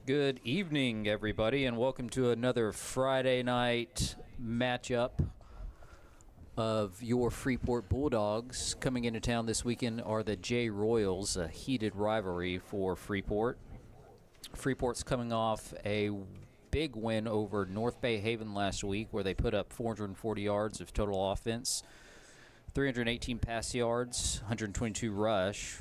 Good evening, everybody, and welcome to another Friday night matchup of your Freeport Bulldogs. Coming into town this weekend are the Jay Royals, a heated rivalry for Freeport. Freeport's coming off a big win over North Bay Haven last week, where they put up 440 yards of total offense, 318 pass yards, 122 rush,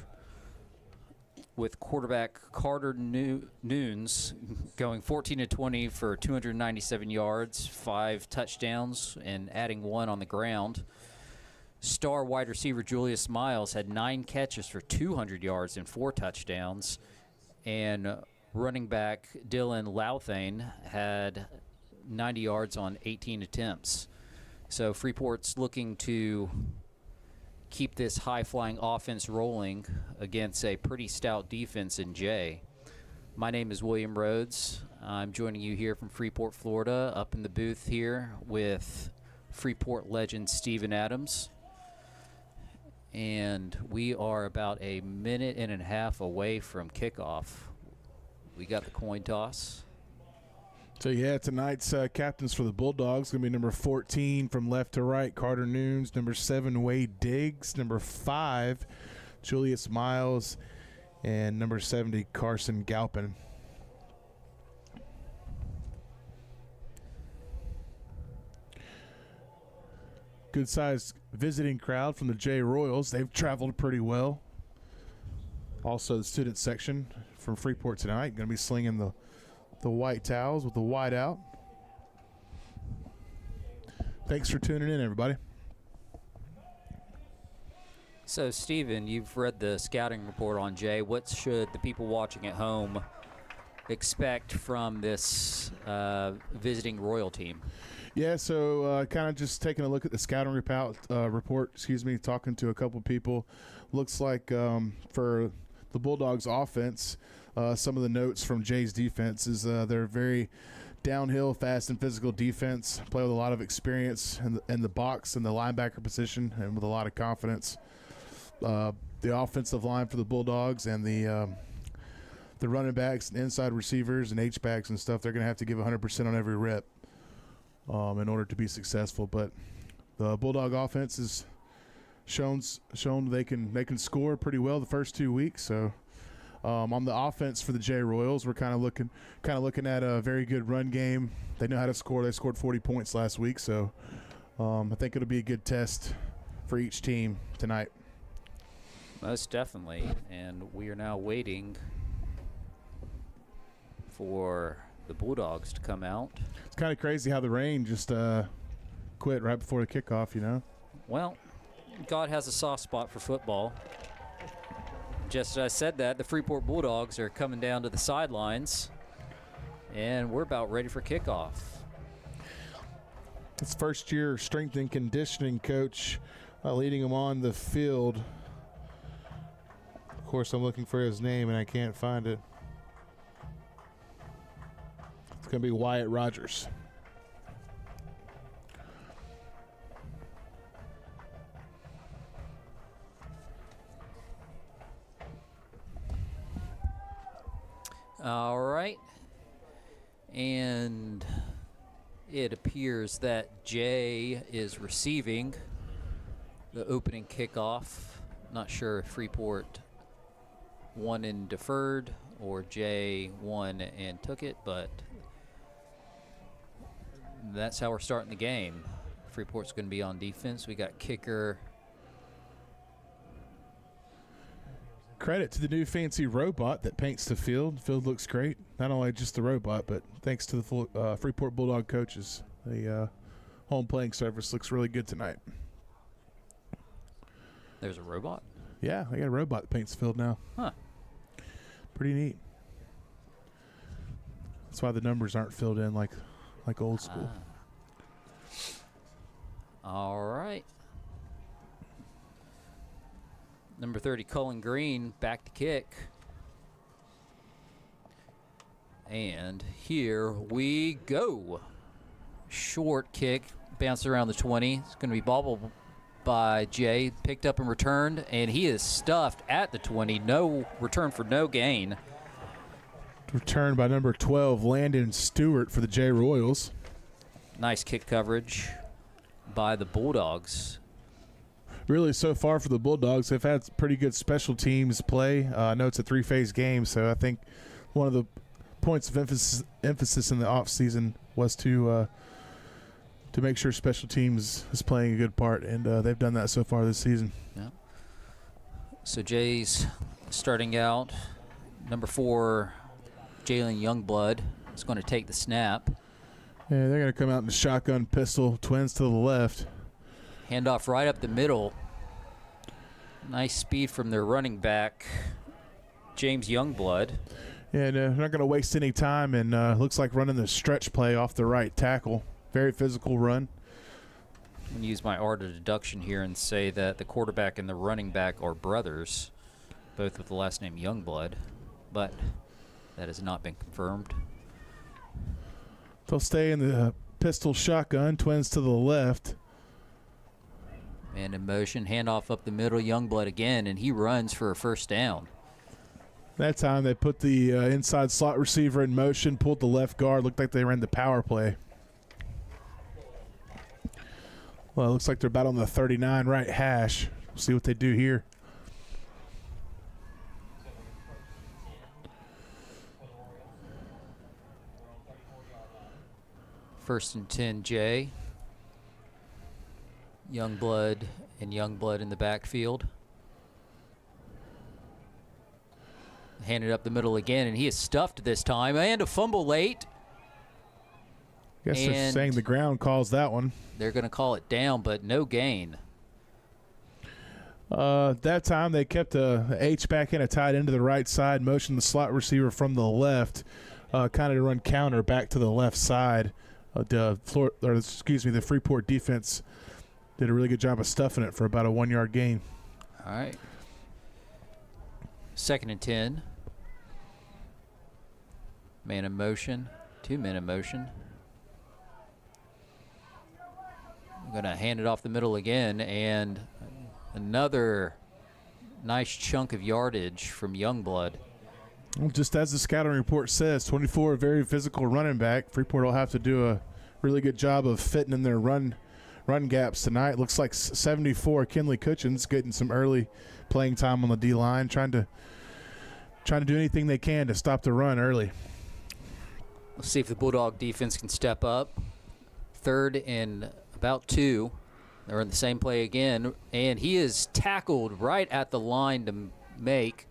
with quarterback Carter Nunes going 14-20 for 297 yards, 5 touchdowns, and adding 1 on the ground. Star wide receiver Julius Miles had 9 catches for 200 yards and 4 touchdowns. And running back Dylan Louthane had 90 yards on 18 attempts. So Freeport's looking to keep this high-flying offense rolling against a pretty stout defense in Jay. My name is William Rhodes. I'm joining you here from Freeport, Florida, up in the booth here with Freeport legend Steven Adams. And we are about a minute and a half away from kickoff. We got the coin toss. So, yeah, tonight's captains for the Bulldogs going to be number 14 from left to right, Carter Nunes, number 7, Wade Diggs, number 5, Julius Miles, and number 70, Carson Galpin. Good-sized visiting crowd from the Jay Royals. They've traveled pretty well. Also, the student section from Freeport tonight going to be slinging the white towels with the white out. Thanks for tuning in, everybody. So, Steven, you've read the scouting report on Jay. What should the people watching at home expect from this visiting Royal team? Yeah, so kind of just taking a look at the scouting report, talking to a couple people. Looks like for the Bulldogs offense, some of the notes from Jay's defense is they're very downhill, fast, and physical defense. Play with a lot of experience in the box and the linebacker position, and with a lot of confidence. The offensive line for the Bulldogs and the running backs and inside receivers and H-backs and stuff, they're going to have to give 100% on every rep in order to be successful. But the Bulldog offense has shown they can score pretty well the first 2 weeks. So on the offense for the Jay Royals, we're kind of looking at a very good run game. They know how to score. They scored 40 points last week, so I think it'll be a good test for each team tonight. Most definitely, and we are now waiting for the Bulldogs to come out. It's kind of crazy how the rain just quit right before the kickoff, you know? Well, God has a soft spot for football. Just as I said that, the Freeport Bulldogs are coming down to the sidelines, and we're about ready for kickoff. It's first-year strength and conditioning coach leading them on the field. Of course, I'm looking for his name, and I can't find it. It's going to be Wyatt Rogers. All right. And it appears that Jay is receiving the opening kickoff. Not sure if Freeport won and deferred or Jay won and took it, but that's how we're starting the game. Freeport's going to be on defense. We got kicker. Credit to the new fancy robot that paints the field. The field looks great. Not only just the robot, but thanks to the Freeport Bulldog coaches. The home playing service looks really good tonight. There's a robot? Yeah, I got a robot that paints the field now. Huh. Pretty neat. That's why the numbers aren't filled in like old school. All right. Number 30, Cullen Green, back to kick. And here we go. Short kick, bounced around the 20. It's going to be bobbled by Jay, picked up and returned, and he is stuffed at the 20. No return for no gain. returned by number 12, Landon Stewart for the Jay Royals. Nice kick coverage by the Bulldogs. Really, so far for the Bulldogs, they've had pretty good special teams play. I know it's a three-phase game, so I think one of the points of emphasis in the offseason was to make sure special teams is playing a good part, and they've done that so far this season. Yeah. So Jay's starting out. Number 4, Jalen Youngblood is going to take the snap. Yeah, they're going to come out in the shotgun pistol, twins to the left. Handoff right up the middle. Nice speed from their running back, James Youngblood. Yeah, they're not going to waste any time, and looks like running the stretch play off the right tackle. Very physical run. I'm going to use my art of deduction here and say that the quarterback and the running back are brothers, both with the last name Youngblood, but that has not been confirmed. They'll stay in the pistol shotgun, twins to the left. Man in motion, handoff up the middle, Youngblood again, and he runs for a first down. That time they put the inside slot receiver in motion, pulled the left guard. Looked like they ran the power play. Well, it looks like they're about on the 39 right hash. We'll see what they do here. First and 10, Jay. Youngblood and Youngblood in the backfield. Handed up the middle again, and he is stuffed this time, and a fumble late. Guess they're saying the ground calls that one. They're going to call it down, but no gain. That time they kept a H-back in a tight end to the right side, motioned the slot receiver from the left, kind of to run counter back to the left side. The Freeport defense did a really good job of stuffing it for about a 1-yard gain. All right. Second and 10. Man in motion. 2 men in motion. I'm going to hand it off the middle again, and another nice chunk of yardage from Youngblood. Well, just as the scouting report says, 24, very physical running back. Freeport will have to do a really good job of fitting in their run gaps tonight. Looks like 74, Kinley Cutchins getting some early playing time on the D-line, trying to do anything they can to stop the run early. Let's see if the Bulldog defense can step up. Third and about 2. They're in the same play again, and he is tackled right at the line to make.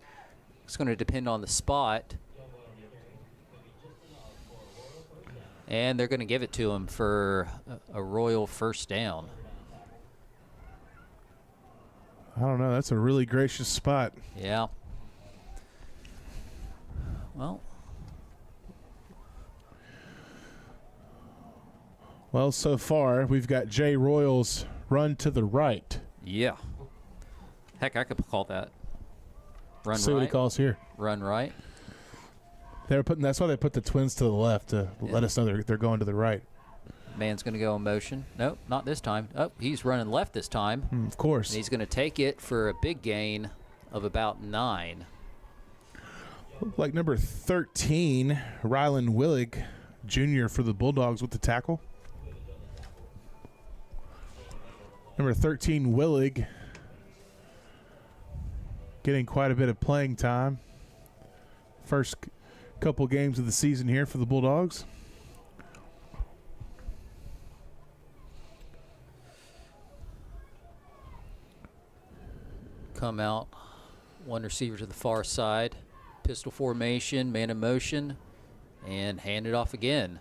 It's going to depend on the spot. And they're going to give it to him for a Royal first down. I don't know. That's a really gracious spot. Yeah. Well, so far we've got Jay Royals run to the right. Yeah. Heck, I could call that. Run See right. what he calls here. Run right. That's why they put the twins to the left to let us know they're going to the right. Man's going to go in motion. Nope, not this time. Oh, he's running left this time. Of course. And he's going to take it for a big gain of about 9. Like number 13, Rylan Willig, Jr. for the Bulldogs with the tackle. Number 13, Willig, getting quite a bit of playing time. First couple games of the season here for the Bulldogs. Come out, one receiver to the far side, pistol formation, man in motion, and hand it off again.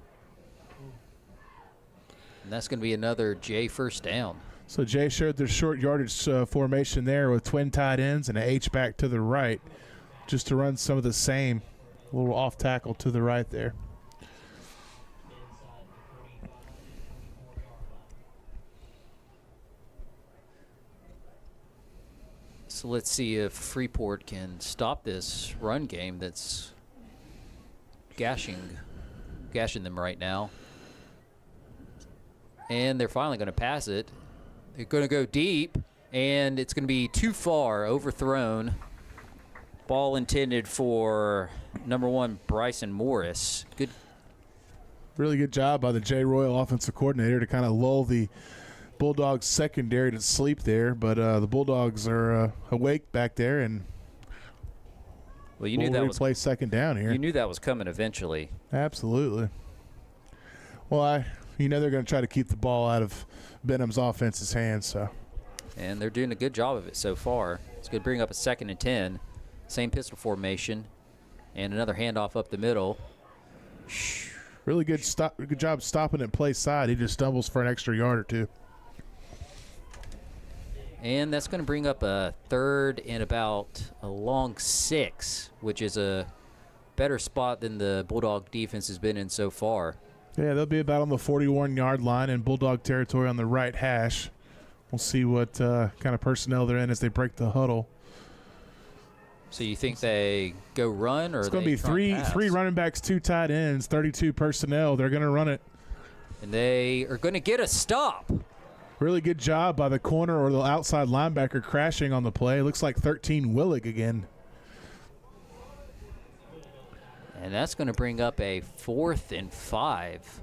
And that's going to be another J first down. So Jay showed their short yardage formation there with twin tight ends and an H-back to the right, just to run some of the same. A little off tackle to the right there. So let's see if Freeport can stop this run game that's gashing them right now. And they're finally going to pass it. They're going to go deep, and it's going to be too far, overthrown. Ball intended for number 1, Bryson Morris. Good. Really good job by the Jay Royal offensive coordinator to kind of lull the Bulldogs secondary to sleep there. But the Bulldogs are awake back there, and well, you knew that was replay second down here. You knew that was coming eventually. Absolutely. Well, they're going to try to keep the ball out of Benham's offense's hands. So, and they're doing a good job of it so far. It's going to bring up a 2nd and 10. Same pistol formation, and another handoff up the middle. Really good job stopping at play side. He just stumbles for an extra yard or 2. And that's going to bring up a 3rd and about a long 6, which is a better spot than the Bulldog defense has been in so far. Yeah, they'll be about on the 41-yard line in Bulldog territory on the right hash. We'll see what kind of personnel they're in as they break the huddle. So you think they go run, or it's going to be three running backs, 2 tight ends, 32 personnel. They're going to run it. And they are going to get a stop. Really good job by the corner or the outside linebacker crashing on the play. Looks like 13 Willig again. And that's going to bring up a 4th and 5.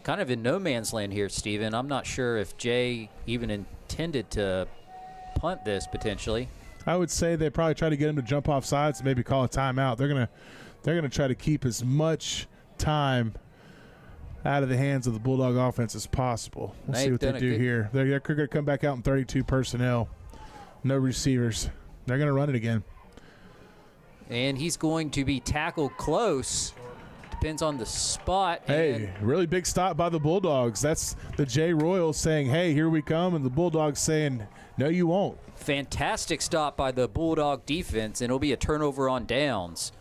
Kind of in no man's land here, Steven. I'm not sure if Jay even intended to punt this potentially. I would say they probably try to get him to jump off sides and maybe call a timeout. They're gonna try to keep as much time out of the hands of the Bulldog offense as possible. We'll see what they do here. They're going to come back out in 32 personnel. No receivers. They're going to run it again. And he's going to be tackled close. Depends on the spot. Hey, really big stop by the Bulldogs. That's the Jay Royals saying, hey, here we come, and the Bulldogs saying, no, you won't. Fantastic stop by the Bulldog defense, and it'll be a turnover on downs.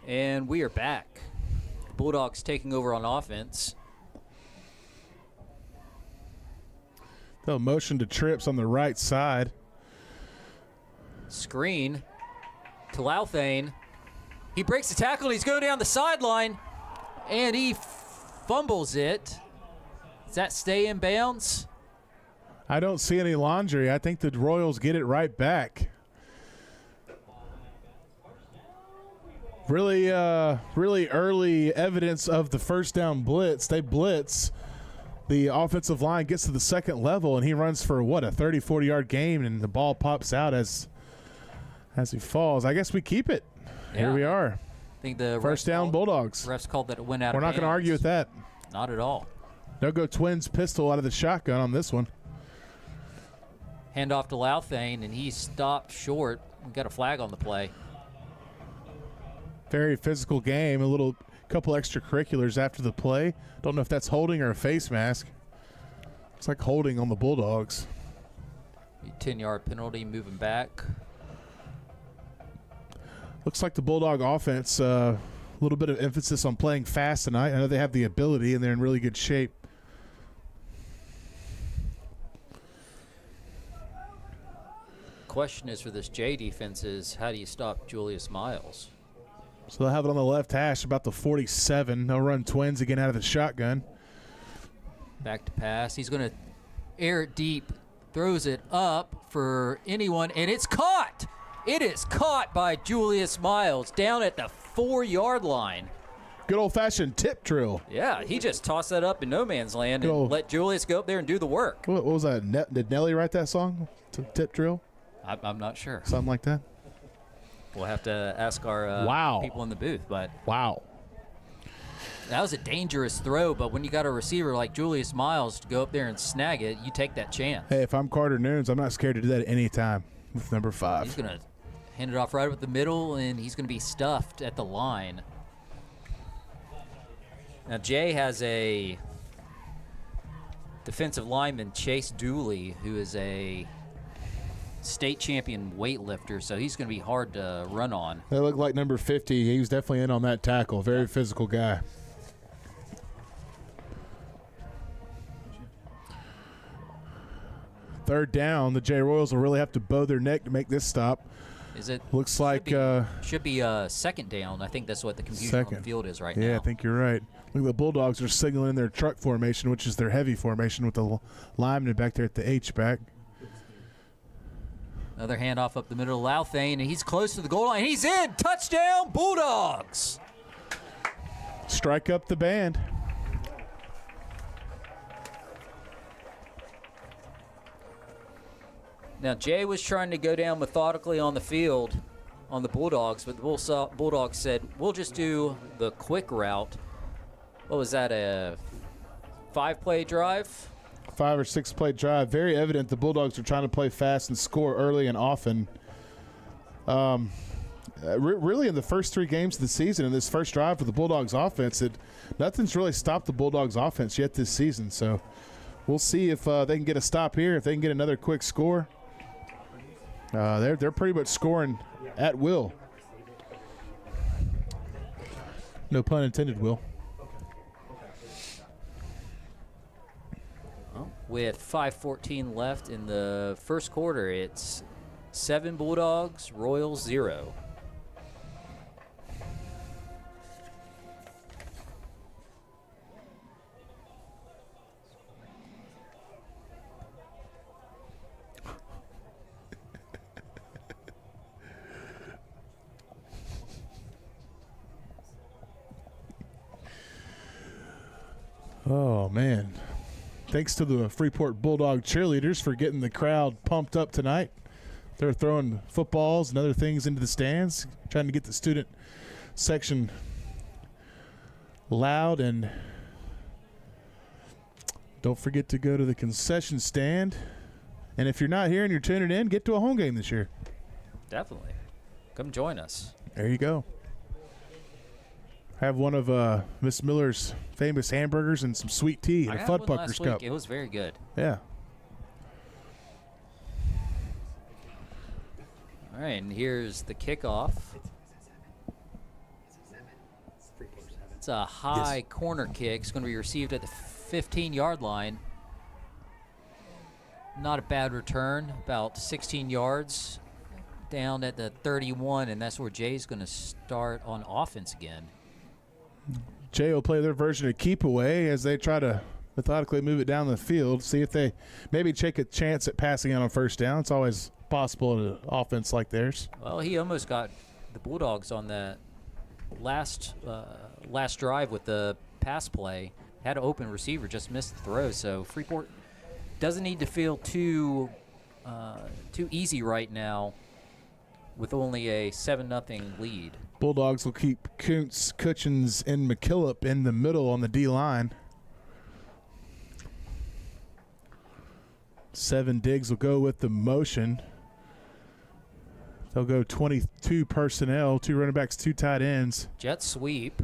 And we are back. Bulldogs taking over on offense. They'll motion to trips on the right side. Screen to Louthane. He breaks the tackle, and he's going down the sideline, and he fumbles it. Does that stay in bounds? I don't see any laundry. I think the Royals get it right back. Really early evidence of the first down blitz. They blitz. The offensive line gets to the second level, and he runs for, what, a 30, 40-yard gain, and the ball pops out as he falls. I guess we keep it. Yeah. Here we are. I think the first down Bulldogs. Refs called that it went out We're of not going to argue with that. Not at all. No go twins pistol out of the shotgun on this one. Hand off to Louthane, and he stopped short. We got a flag on the play. Very physical game. A couple extracurriculars after the play. Don't know if that's holding or a face mask. It's like holding on the Bulldogs. 10-yard penalty, moving back. Looks like the Bulldog offense, a little bit of emphasis on playing fast tonight. I know they have the ability, and they're in really good shape. Question is for this J defense is, how do you stop Julius Miles? So they'll have it on the left hash, about the 47. They'll run twins again out of the shotgun. Back to pass. He's going to air it deep, throws it up for anyone, and it's caught. It is caught by Julius Miles down at the 4-yard line. Good old-fashioned tip drill. Yeah, he just tossed that up in no man's land and let Julius go up there and do the work. What was that? Did Nelly write that song? Tip drill? I'm not sure. Something like that? We'll have to ask our people in the booth. But wow. That was a dangerous throw, but when you got a receiver like Julius Miles to go up there and snag it, you take that chance. Hey, if I'm Carter Nunes, I'm not scared to do that at any time with number 5. He's going to hand it off right up the middle, and he's going to be stuffed at the line. Now, Jay has a defensive lineman, Chase Dooley, who is a state champion weightlifter, so he's going to be hard to run on. That looked like number 50. He was definitely in on that tackle. Very physical guy. Third down, the Jay Royals will really have to bow their neck to make this stop. Is it? Looks like should be second down. I think that's what the confusion on the field is right now. Yeah, I think you're right. Look, the Bulldogs are signaling their truck formation, which is their heavy formation with the lineman back there at the H-back. Another handoff up the middle of Louthane, and he's close to the goal line. He's in! Touchdown, Bulldogs! Strike up the band. Now, Jay was trying to go down methodically on the field on the Bulldogs, but the Bulldogs said, we'll just do the quick route. What was that, a 5-play drive? 5 or 6 play drive. Very evident the Bulldogs are trying to play fast and score early and often. Really in the first 3 games of the season, in this first drive for the Bulldogs offense, nothing's really stopped the Bulldogs offense yet this season. So we'll see if they can get a stop here, if they can get another quick score. They're pretty much scoring at will. No pun intended, Will. With 5:14 left in the first quarter, it's 7 Bulldogs, Royals 0. Oh, man. Thanks to the Freeport Bulldog cheerleaders for getting the crowd pumped up tonight. They're throwing footballs and other things into the stands, trying to get the student section loud. And don't forget to go to the concession stand. And if you're not here and you're tuning in, get to a home game this year. Definitely. Come join us. There you go. Have one of Miss Miller's famous hamburgers and some sweet tea and a Fuddpuckers cup. It was very good. Yeah. All right, and here's the kickoff. It's a high corner kick. It's going to be received at the 15-yard line. Not a bad return, about 16 yards down at the 31, and that's where Jay's going to start on offense again. Jay will play their version of keep away as they try to methodically move it down the field, see if they maybe take a chance at passing out on first down. It's always possible in an offense like theirs. Well, he almost got the Bulldogs on that last drive with the pass play. Had an open receiver, just missed the throw. So Freeport doesn't need to feel too easy right now with only a 7-0 lead. Bulldogs will keep Kuntz, Cutchins, and McKillop in the middle on the D-line. 7 Diggs will go with the motion. They'll go 22 personnel, 2 running backs, 2 tight ends. Jet sweep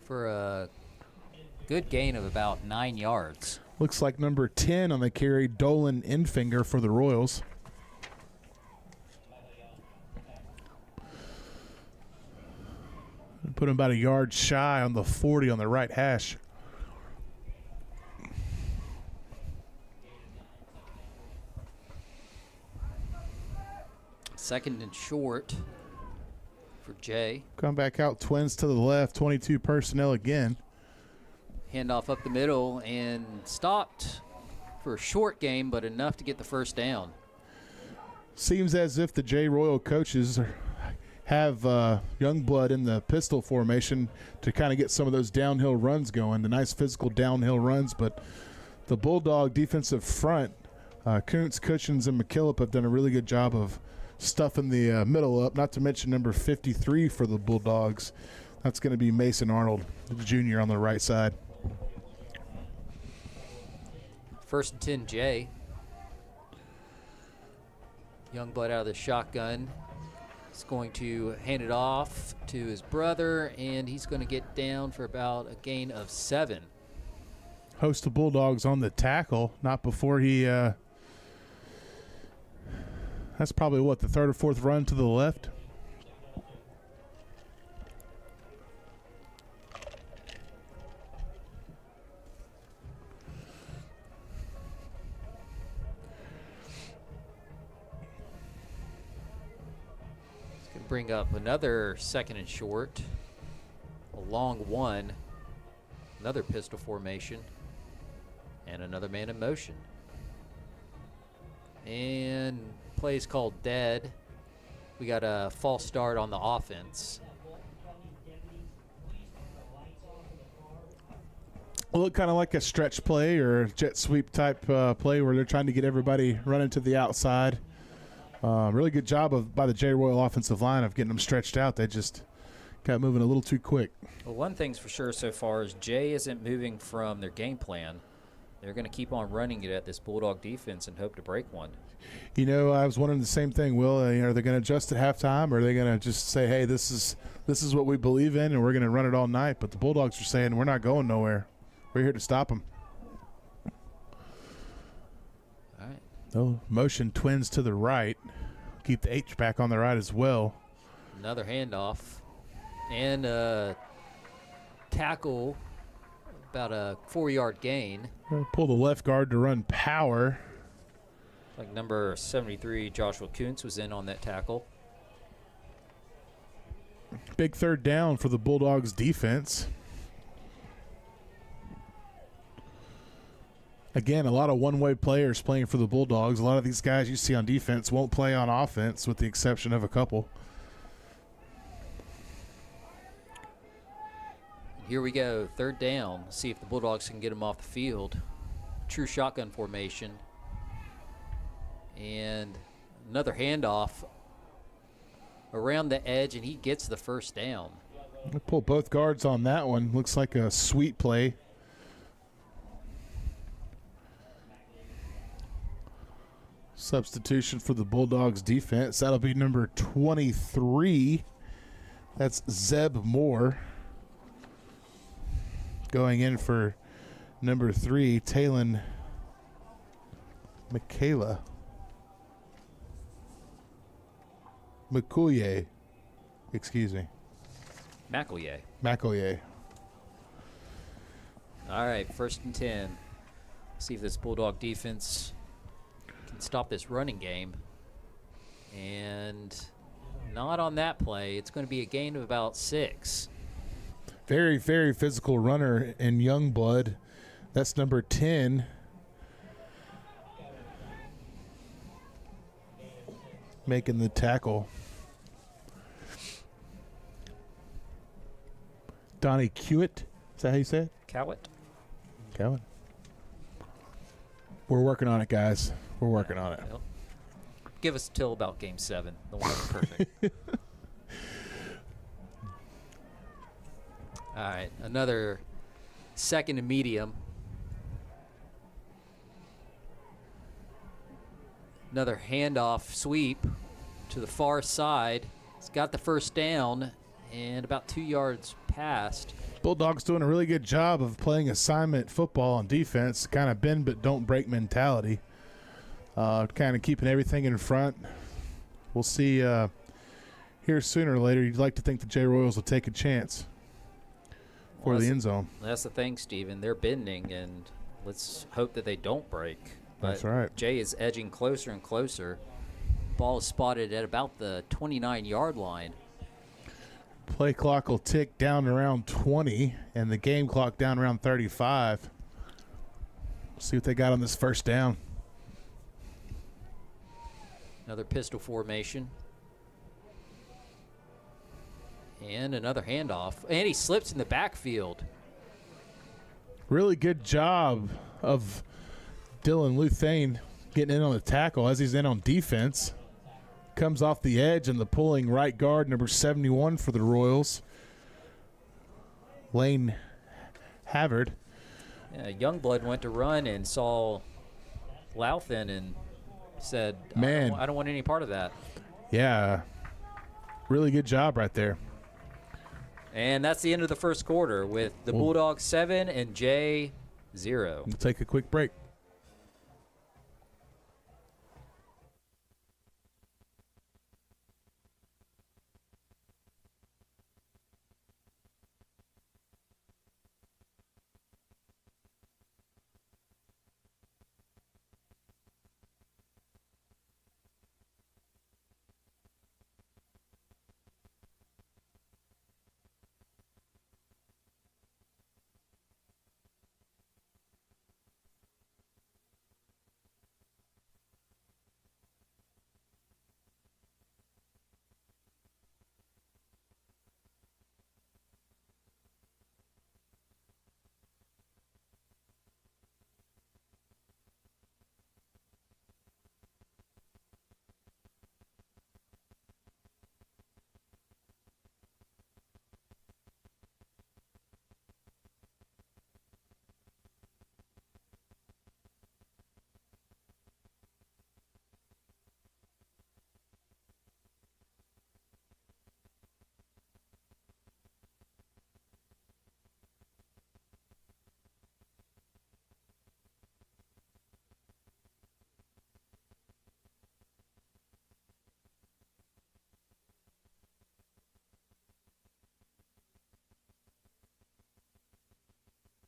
for a good gain of about 9 yards. Looks like number 10 on the carry, Dolan Infinger for the Royals. Put him about a yard shy on the 40 on the right hash. Second and short for Jay. Come back out, twins to the left, 22 personnel again. Handoff up the middle and stopped for a short game, but enough to get the first down. Seems as if the Jay Royal coaches have Youngblood in the pistol formation to kind of get some of those downhill runs going, the nice physical downhill runs. But the Bulldog defensive front, Kuntz, Cushions, and McKillop have done a really good job of stuffing the middle up, not to mention number 53 for the Bulldogs. That's going to be Mason Arnold, the junior, on the right side. 1st and 10, Jay. Youngblood out of the shotgun. He's going to hand it off to his brother, and he's going to get down for about a gain of 7. Host of Bulldogs on the tackle, not before he that's probably what, the 3rd or 4th run to the left. It's going to bring up another 2nd and short, a long one, another pistol formation, and another man in motion. And play's called dead. We got a false start on the offense. Well, look kind of like a stretch play or a jet sweep type play where they're trying to get everybody running to the outside. Really good job by the J. Royal offensive line of getting them stretched out. They just got moving a little too quick. Well, one thing's for sure so far is Jay isn't moving from their game plan. They're going to keep on running it at this Bulldog defense and hope to break one. You know, I was wondering the same thing, Will. Are they going to adjust at halftime, or are they going to just say, hey, this is what we believe in, and we're going to run it all night? But the Bulldogs are saying, we're not going nowhere. We're here to stop them. All right. Oh, motion twins to the right. Keep the H-back on the right as well. Another handoff. And a tackle, about a 4-yard gain. Pull the left guard to run power. Like number 73, Joshua Kuntz, was in on that tackle. Big 3rd down for the Bulldogs defense. Again, a lot of one-way players playing for the Bulldogs. A lot of these guys you see on defense won't play on offense with the exception of a couple. Here we go, 3rd down. See if the Bulldogs can get him off the field. True shotgun formation. And another handoff around the edge, and he gets the 1st down. We'll pull both guards on that one. Looks like a sweet play. Substitution for the Bulldogs defense. That'll be number 23. That's Zeb Moore. Going in for number 3, Talon Michaela McCoulier. Excuse me. McEllier. All right, 1st and 10. See if this Bulldog defense can stop this running game. And not on that play. It's going to be a gain of about 6. Very, very physical runner in Youngblood. That's number 10. Making the tackle. Donnie Kewitt. Is that how you say it? Cowett. We're working on it, guys. We're working on it. Well, give us till about game 7. The one that's perfect. All right, another 2nd and medium. Another handoff sweep to the far side. He's got the 1st down and about 2 yards past. Bulldogs doing a really good job of playing assignment football on defense, kind of bend but don't break mentality. Kind of keeping everything in front. We'll see here sooner or later. You'd like to think the J Royals will take a chance for the end zone. That's the thing, Steven. They're bending, and let's hope that they don't break. But that's right. Jay is edging closer and closer. Ball is spotted at about the 29-yard line. Play clock will tick down around 20, and the game clock down around 35. See what they got on this 1st down. Another pistol formation. And another handoff. And he slips in the backfield. Really good job of Dylan Luthane getting in on the tackle as he's in on defense. Comes off the edge and the pulling right guard, number 71 for the Royals, Lane Havard. Yeah, Youngblood went to run and saw Louthan and said, Man. I don't want any part of that. Yeah, really good job right there. And that's the end of the first quarter with the Bulldogs 7 and Jay 0. We'll take a quick break.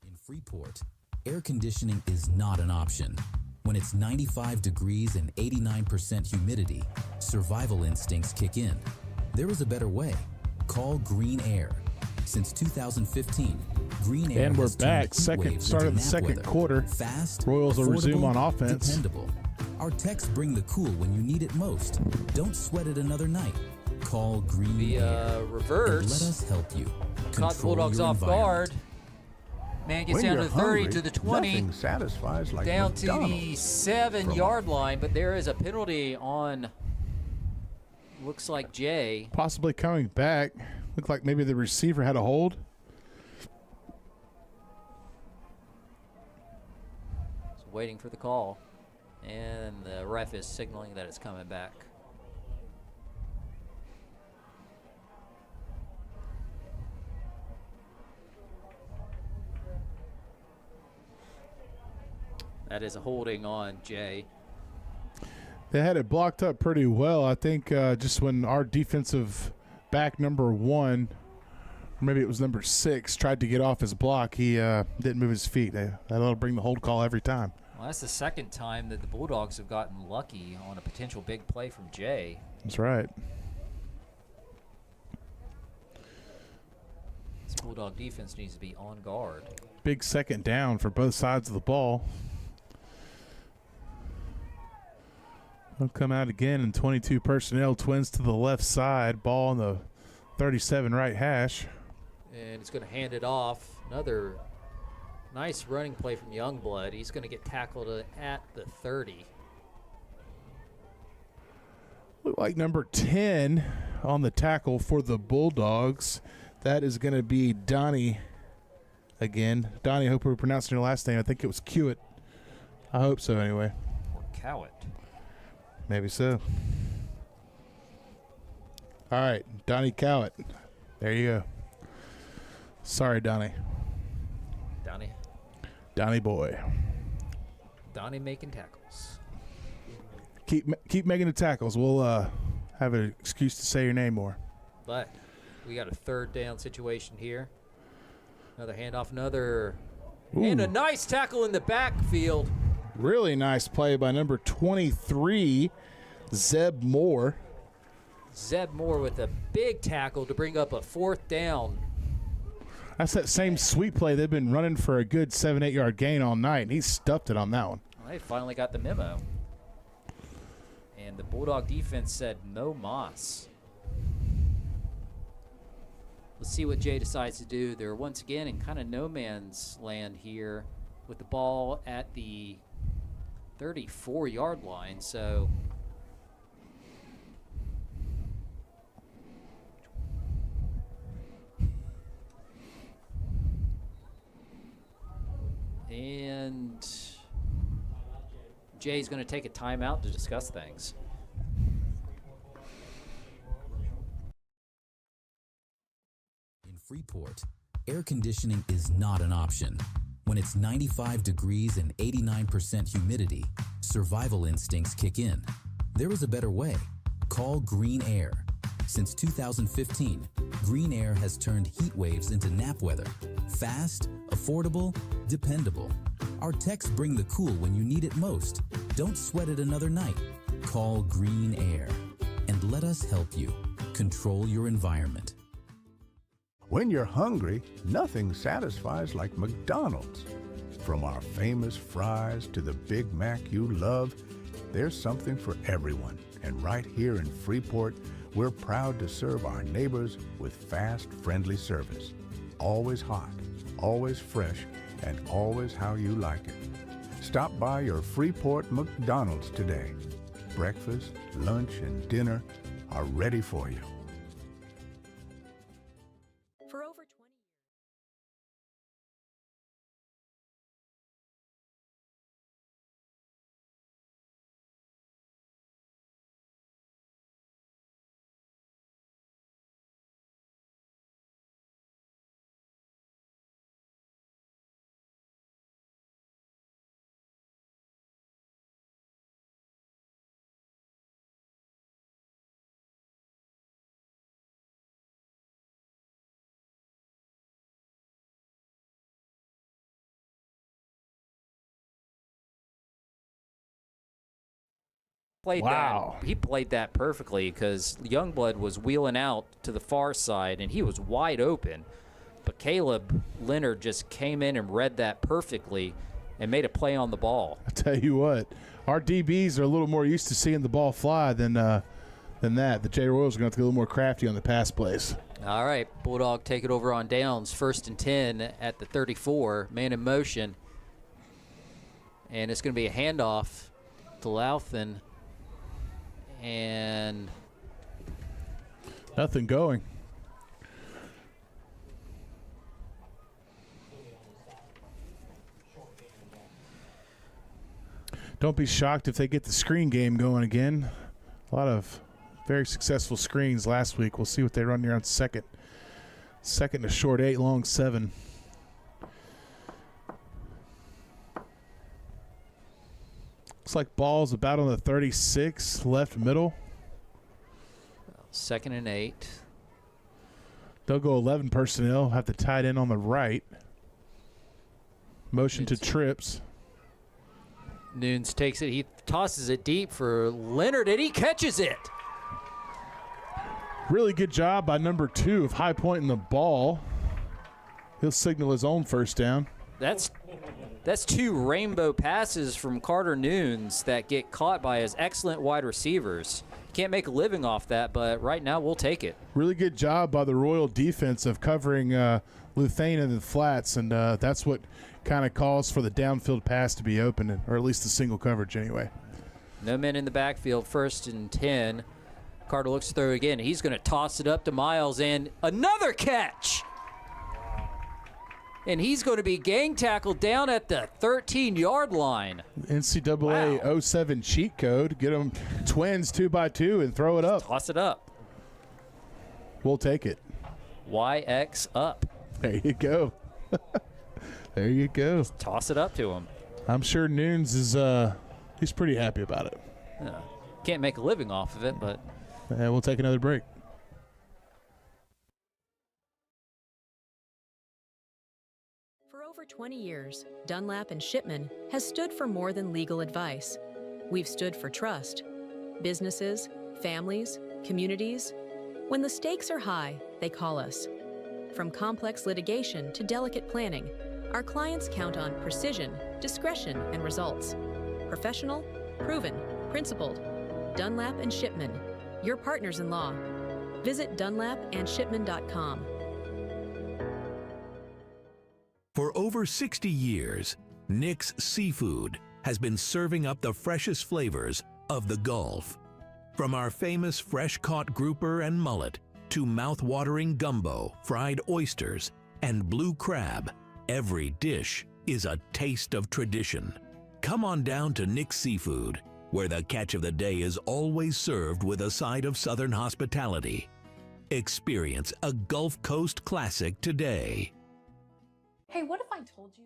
In Freeport, air conditioning is not an option. When it's 95 degrees and 89% humidity, survival instincts kick in. There is a better way. Call Green Air. Since 2015, Green Air And we're has turned back. the heat Second wave start into of the nap second weather. quarter. Fast, Royals will resume affordable, on offense. Dependable. Our techs bring the cool when you need it most. Don't sweat it another night. Call Green The Air. reverse. And let us help you. Caught the Control Bulldogs your off guard. Man gets When down to you're the 30 hungry, to the 20. nothing satisfies like Down to McDonald's. the 7-yard line, but there is a penalty on, looks like Jay. Possibly coming back. Looked like maybe the receiver had a hold. He's waiting for the call, and the ref is signaling that it's coming back. That is a holding on Jay. They had it blocked up pretty well. I think just when our defensive back number 1, or maybe it was number 6, tried to get off his block, he didn't move his feet. That'll bring the hold call every time. Well, that's the second time that the Bulldogs have gotten lucky on a potential big play from Jay. That's right. This Bulldog defense needs to be on guard. Big second down for both sides of the ball. They'll come out again in 22 personnel, twins to the left side, ball on the 37 right hash. And he's going to hand it off. Another nice running play from Youngblood. He's going to get tackled at the 30. Look like number 10 on the tackle for the Bulldogs. That is going to be Donnie again. Donnie, I hope we're pronouncing your last name. I think it was Kewitt. I hope so anyway. Or Cowett. Maybe so. All right, Donnie Cowett. There you go. Sorry, Donnie. Donnie. Donnie boy. Donnie making tackles. Keep making the tackles. We'll have an excuse to say your name more. But we got a third down situation here. Another handoff, another. Ooh. And a nice tackle in the backfield. Really nice play by number 23, Zeb Moore. Zeb Moore with a big tackle to bring up a 4th down. That's that same sweep play they've been running for a good 7-8 yard gain all night, and he stuffed it on that one. Well, they finally got the memo. And the Bulldog defense said no mas. Let's see what Jay decides to do. They're once again in kind of no man's land here with the ball at the 34-yard line. So and Jay's going to take a timeout to discuss things. In Freeport, air conditioning is not an option. When it's 95 degrees and 89% humidity, survival instincts kick in. There is a better way. Call Green Air. Since 2015, Green Air has turned heat waves into nap weather. Fast, affordable, dependable. Our techs bring the cool when you need it most. Don't sweat it another night. Call Green Air and let us help you control your environment. When you're hungry, nothing satisfies like McDonald's. From our famous fries to the Big Mac you love, there's something for everyone. And right here in Freeport, we're proud to serve our neighbors with fast, friendly service. Always hot, always fresh, and always how you like it. Stop by your Freeport McDonald's today. Breakfast, lunch, and dinner are ready for you. For over 20 years. He played that perfectly because Youngblood was wheeling out to the far side and he was wide open. But Caleb Leonard just came in and read that perfectly and made a play on the ball. I tell you what, our DBs are a little more used to seeing the ball fly than that. The J Royals are going to have to get a little more crafty on the pass plays. All right, Bulldog take it over on downs. 1st and 10 at the 34, man in motion. And it's going to be a handoff to Louthan. And nothing going. Don't be shocked if they get the screen game going again. A lot of very successful screens last week. We'll see what they run here on second. Second to short 8, long 7. Looks like ball's about on the 36, left middle. 2nd and 8. They'll go 11 personnel, have the tight end on the right. Motion to trips. Nunes takes it. He tosses it deep for Leonard, and he catches it. Really good job by number 2 of high pointing the ball. He'll signal his own first down. That's 2 rainbow passes from Carter Nunes that get caught by his excellent wide receivers. Can't make a living off that, but right now we'll take it. Really good job by the Royal defense of covering Luthane in the flats, and that's what kind of calls for the downfield pass to be open, or at least the single coverage anyway. No men in the backfield, 1st and 10. Carter looks through again. He's going to toss it up to Miles, and another catch. And he's going to be gang tackled down at the 13-yard line. NCAA Wow. 07 cheat code. Get them twins 2x2 and throw it up. Toss it up. We'll take it. YX up. There you go. There you go. Toss it up to him. I'm sure Nunes is he's pretty happy about it. Can't make a living off of it, but We'll take another break. For over 20 years, Dunlap and Shipman has stood for more than legal advice. We've stood for trust. Businesses, families, communities. When the stakes are high, they call us. From complex litigation to delicate planning, our clients count on precision, discretion, and results. Professional, proven, principled. Dunlap and Shipman, your partners in law. Visit dunlapandshipman.com. For over 60 years, Nick's Seafood has been serving up the freshest flavors of the Gulf. From our famous fresh-caught grouper and mullet to mouth-watering gumbo, fried oysters, and blue crab, every dish is a taste of tradition. Come on down to Nick's Seafood, where the catch of the day is always served with a side of Southern hospitality. Experience a Gulf Coast classic today. Hey, what if I told you?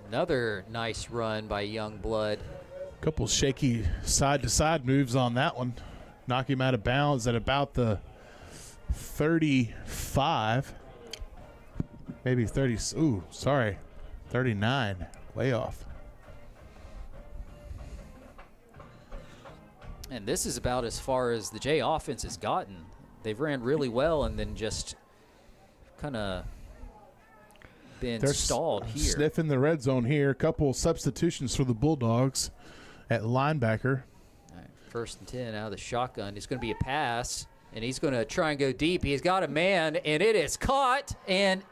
Another nice run by Youngblood. Couple shaky side-to-side moves on that one. Knock him out of bounds at about the 35. Maybe 30. Ooh, sorry. 39. Way off. And this is about as far as the J offense has gotten. They've ran really well and then just kind of been stalled here. Sniffing the red zone here. A couple substitutions for the Bulldogs at linebacker. All right, 1st and 10 out of the shotgun. It's going to be a pass, and he's going to try and go deep. He's got a man, and it is caught, and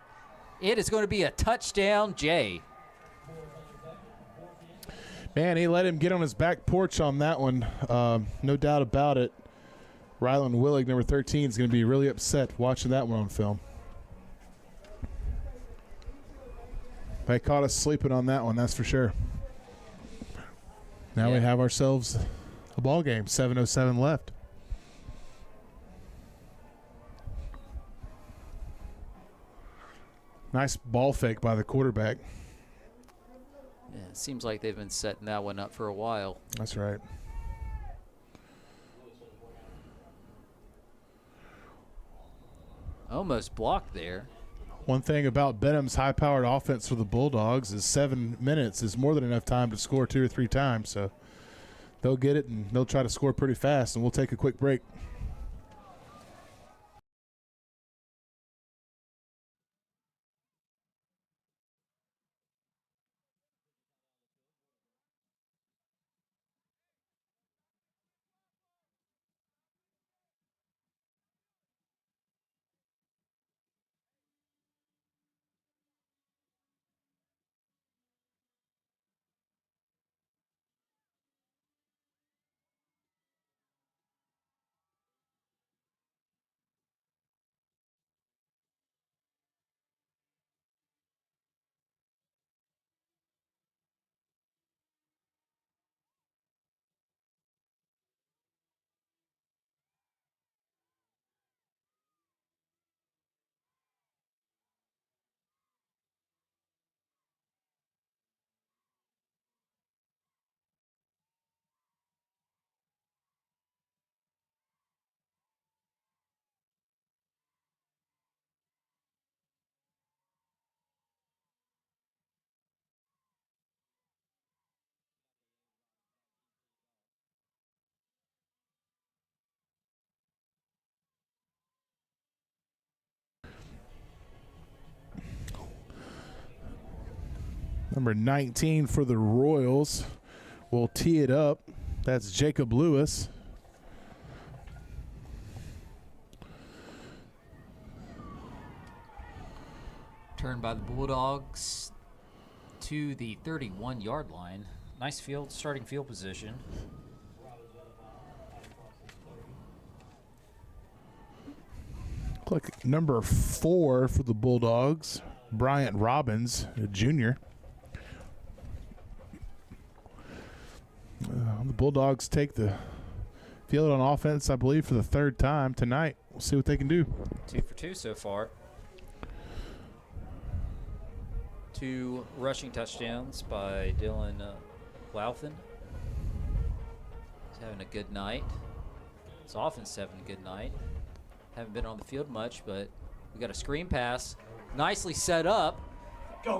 it is going to be a touchdown, Jay. Man, he let him get on his back porch on that one. No doubt about it. Rylan Willig, number 13, is going to be really upset watching that one on film. They caught us sleeping on that one, that's for sure. Now we have ourselves a ball game. 7:07 left. Nice ball fake by the quarterback. Yeah, it seems like they've been setting that one up for a while. That's right. Almost blocked there. One thing about Benham's high-powered offense for the Bulldogs is 7 minutes is more than enough time to score 2 or 3 times. So they'll get it, and they'll try to score pretty fast, and we'll take a quick break. Number 19 for the Royals will tee it up. That's Jacob Lewis. Turned by the Bulldogs to the 31-yard line. Nice starting field position. Look, number 4 for the Bulldogs, Bryant Robbins, a junior. The Bulldogs take the field on offense, I believe, for the 3rd time tonight. We'll see what they can do. 2 for 2 so far. 2 rushing touchdowns by Dylan Louthan. He's having a good night. His offense is having a good night. Haven't been on the field much, but we got a screen pass. Nicely set up.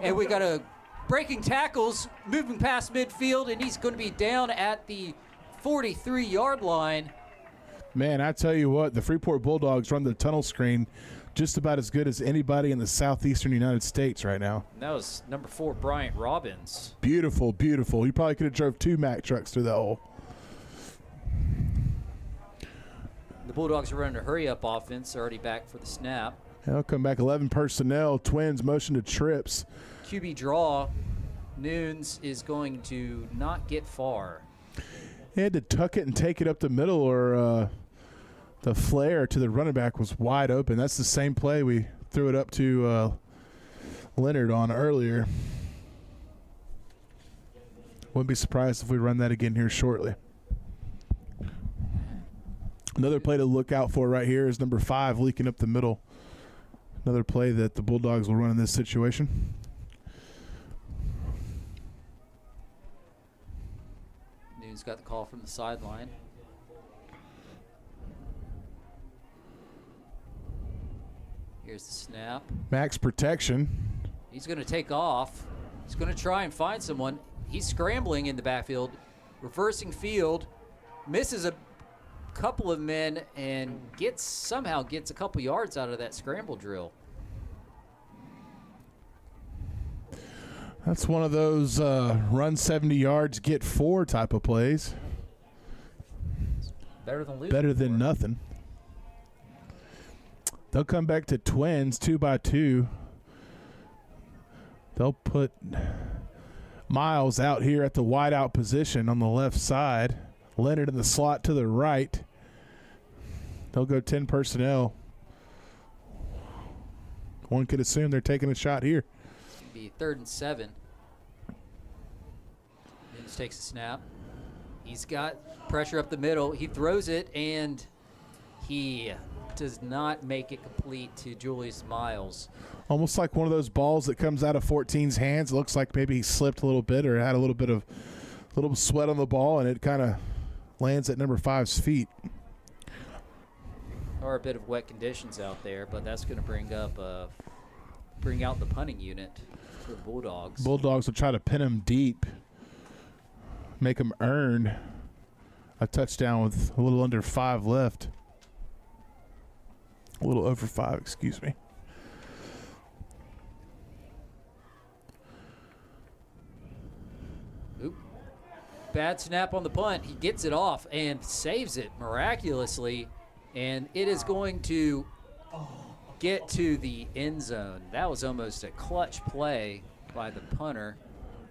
And we got a breaking tackles, moving past midfield, and he's going to be down at the 43-yard line. Man, I tell you what, the Freeport Bulldogs run the tunnel screen just about as good as anybody in the southeastern United States right now. And that was number 4, Bryant Robbins. Beautiful, beautiful. You probably could have drove 2 Mack trucks through that hole. The Bulldogs are running a hurry-up offense. They're already back for the snap. They'll come back 11 personnel. Twins motion to trips. QB draw. Nunes is going to not get far. He had to tuck it and take it up the middle, or the flare to the running back was wide open. That's the same play we threw it up to Leonard on earlier. Wouldn't be surprised if we run that again here shortly. Another play to look out for right here is number 5 leaking up the middle. Another play that the Bulldogs will run in this situation. Noon's got the call from the sideline. Here's the snap. Max protection. He's going to take off. He's going to try and find someone. He's scrambling in the backfield, reversing field, misses a couple of men, and somehow gets a couple yards out of that scramble drill. That's one of those run 70 yards, get 4 type of plays. Better than losing. Better than nothing. They'll come back to twins 2 by 2. They'll put Miles out here at the wideout position on the left side. Leonard in the slot to the right. They'll go 10 personnel. One could assume they're taking a shot here. Be 3rd and 7. Mims takes a snap. He's got pressure up the middle. He throws it, and he does not make it complete to Julius Miles. Almost like one of those balls that comes out of 14's hands. It looks like maybe he slipped a little bit or had a little sweat on the ball, and it kind of lands at number 5's feet. Or a bit of wet conditions out there, but that's going to bring out the punting unit for the Bulldogs. Bulldogs will try to pin him deep, make him earn a touchdown with a little under 5 left. A little over 5, excuse me. Oop. Bad snap on the punt. He gets it off and saves it miraculously, and it is going to get to the end zone. That was almost a clutch play by the punter.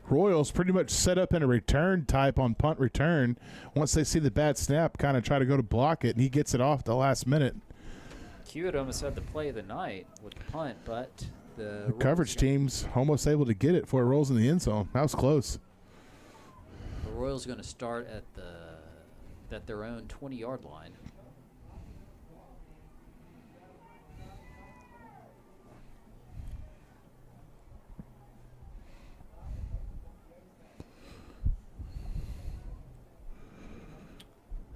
Royals pretty much set up in a return type on punt return. Once they see the bad snap, kind of try to go to block it, and he gets it off at the last minute. Hewitt almost had the play of the night with the punt, but the coverage team's almost able to get it before it rolls in the end zone. That was close. The Royals are going to start at their own 20-yard line.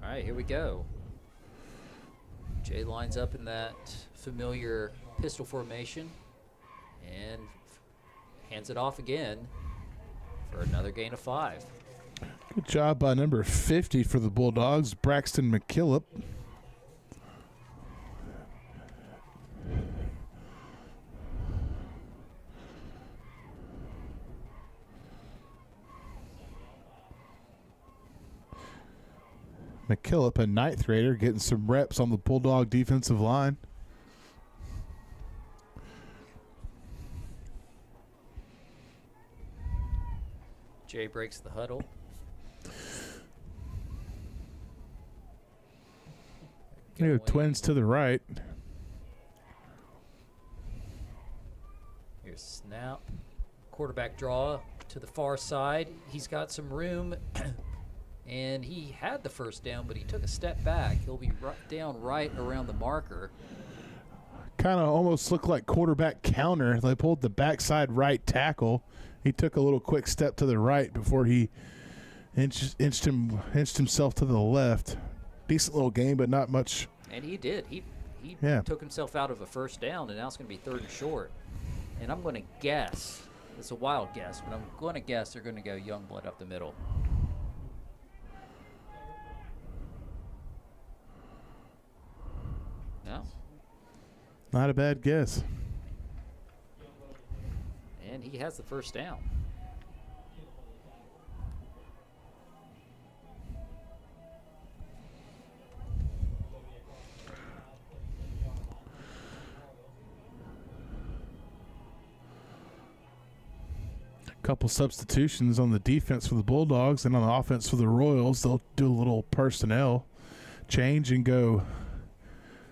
All right, here we go. Jay lines up in that familiar pistol formation and hands it off again for another gain of 5. Good job by number 50 for the Bulldogs, Braxton McKillop. McKillop, a 9th grader, getting some reps on the Bulldog defensive line. Jay breaks the huddle. Here, twins to the right. Here's snap. Quarterback draw to the far side. He's got some room. And he had the first down, but he took a step back. He'll be down right around the marker. Kind of almost looked like quarterback counter. They pulled the backside right tackle. He took a little quick step to the right before he inched himself to the left. Decent little game, but not much. And he did. He took himself out of a first down, and now it's going to be 3rd and short. And I'm going to guess, it's a wild guess, but I'm going to guess they're going to go Youngblood up the middle. No. Not a bad guess. And he has the first down. Couple substitutions on the defense for the Bulldogs, and on the offense for the Royals. They'll do a little personnel change and go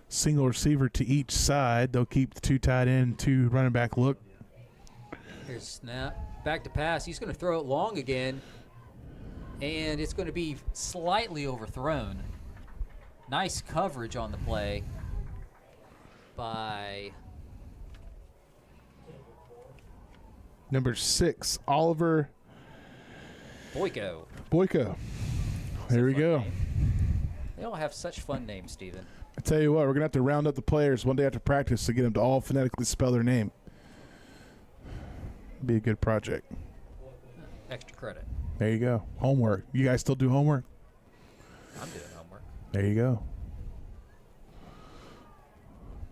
single receiver to each side. They'll keep the 2 tight end, 2 running back look. Here's snap. Back to pass. He's going to throw it long again, and it's going to be slightly overthrown. Nice coverage on the play by number 6, Oliver Boyko. Here we go. Name. They all have such fun names, Steven. I tell you what, we're going to have to round up the players one day after practice to get them to all phonetically spell their name. Be a good project. Extra credit. There you go. Homework. You guys still do homework? I'm doing homework. There you go.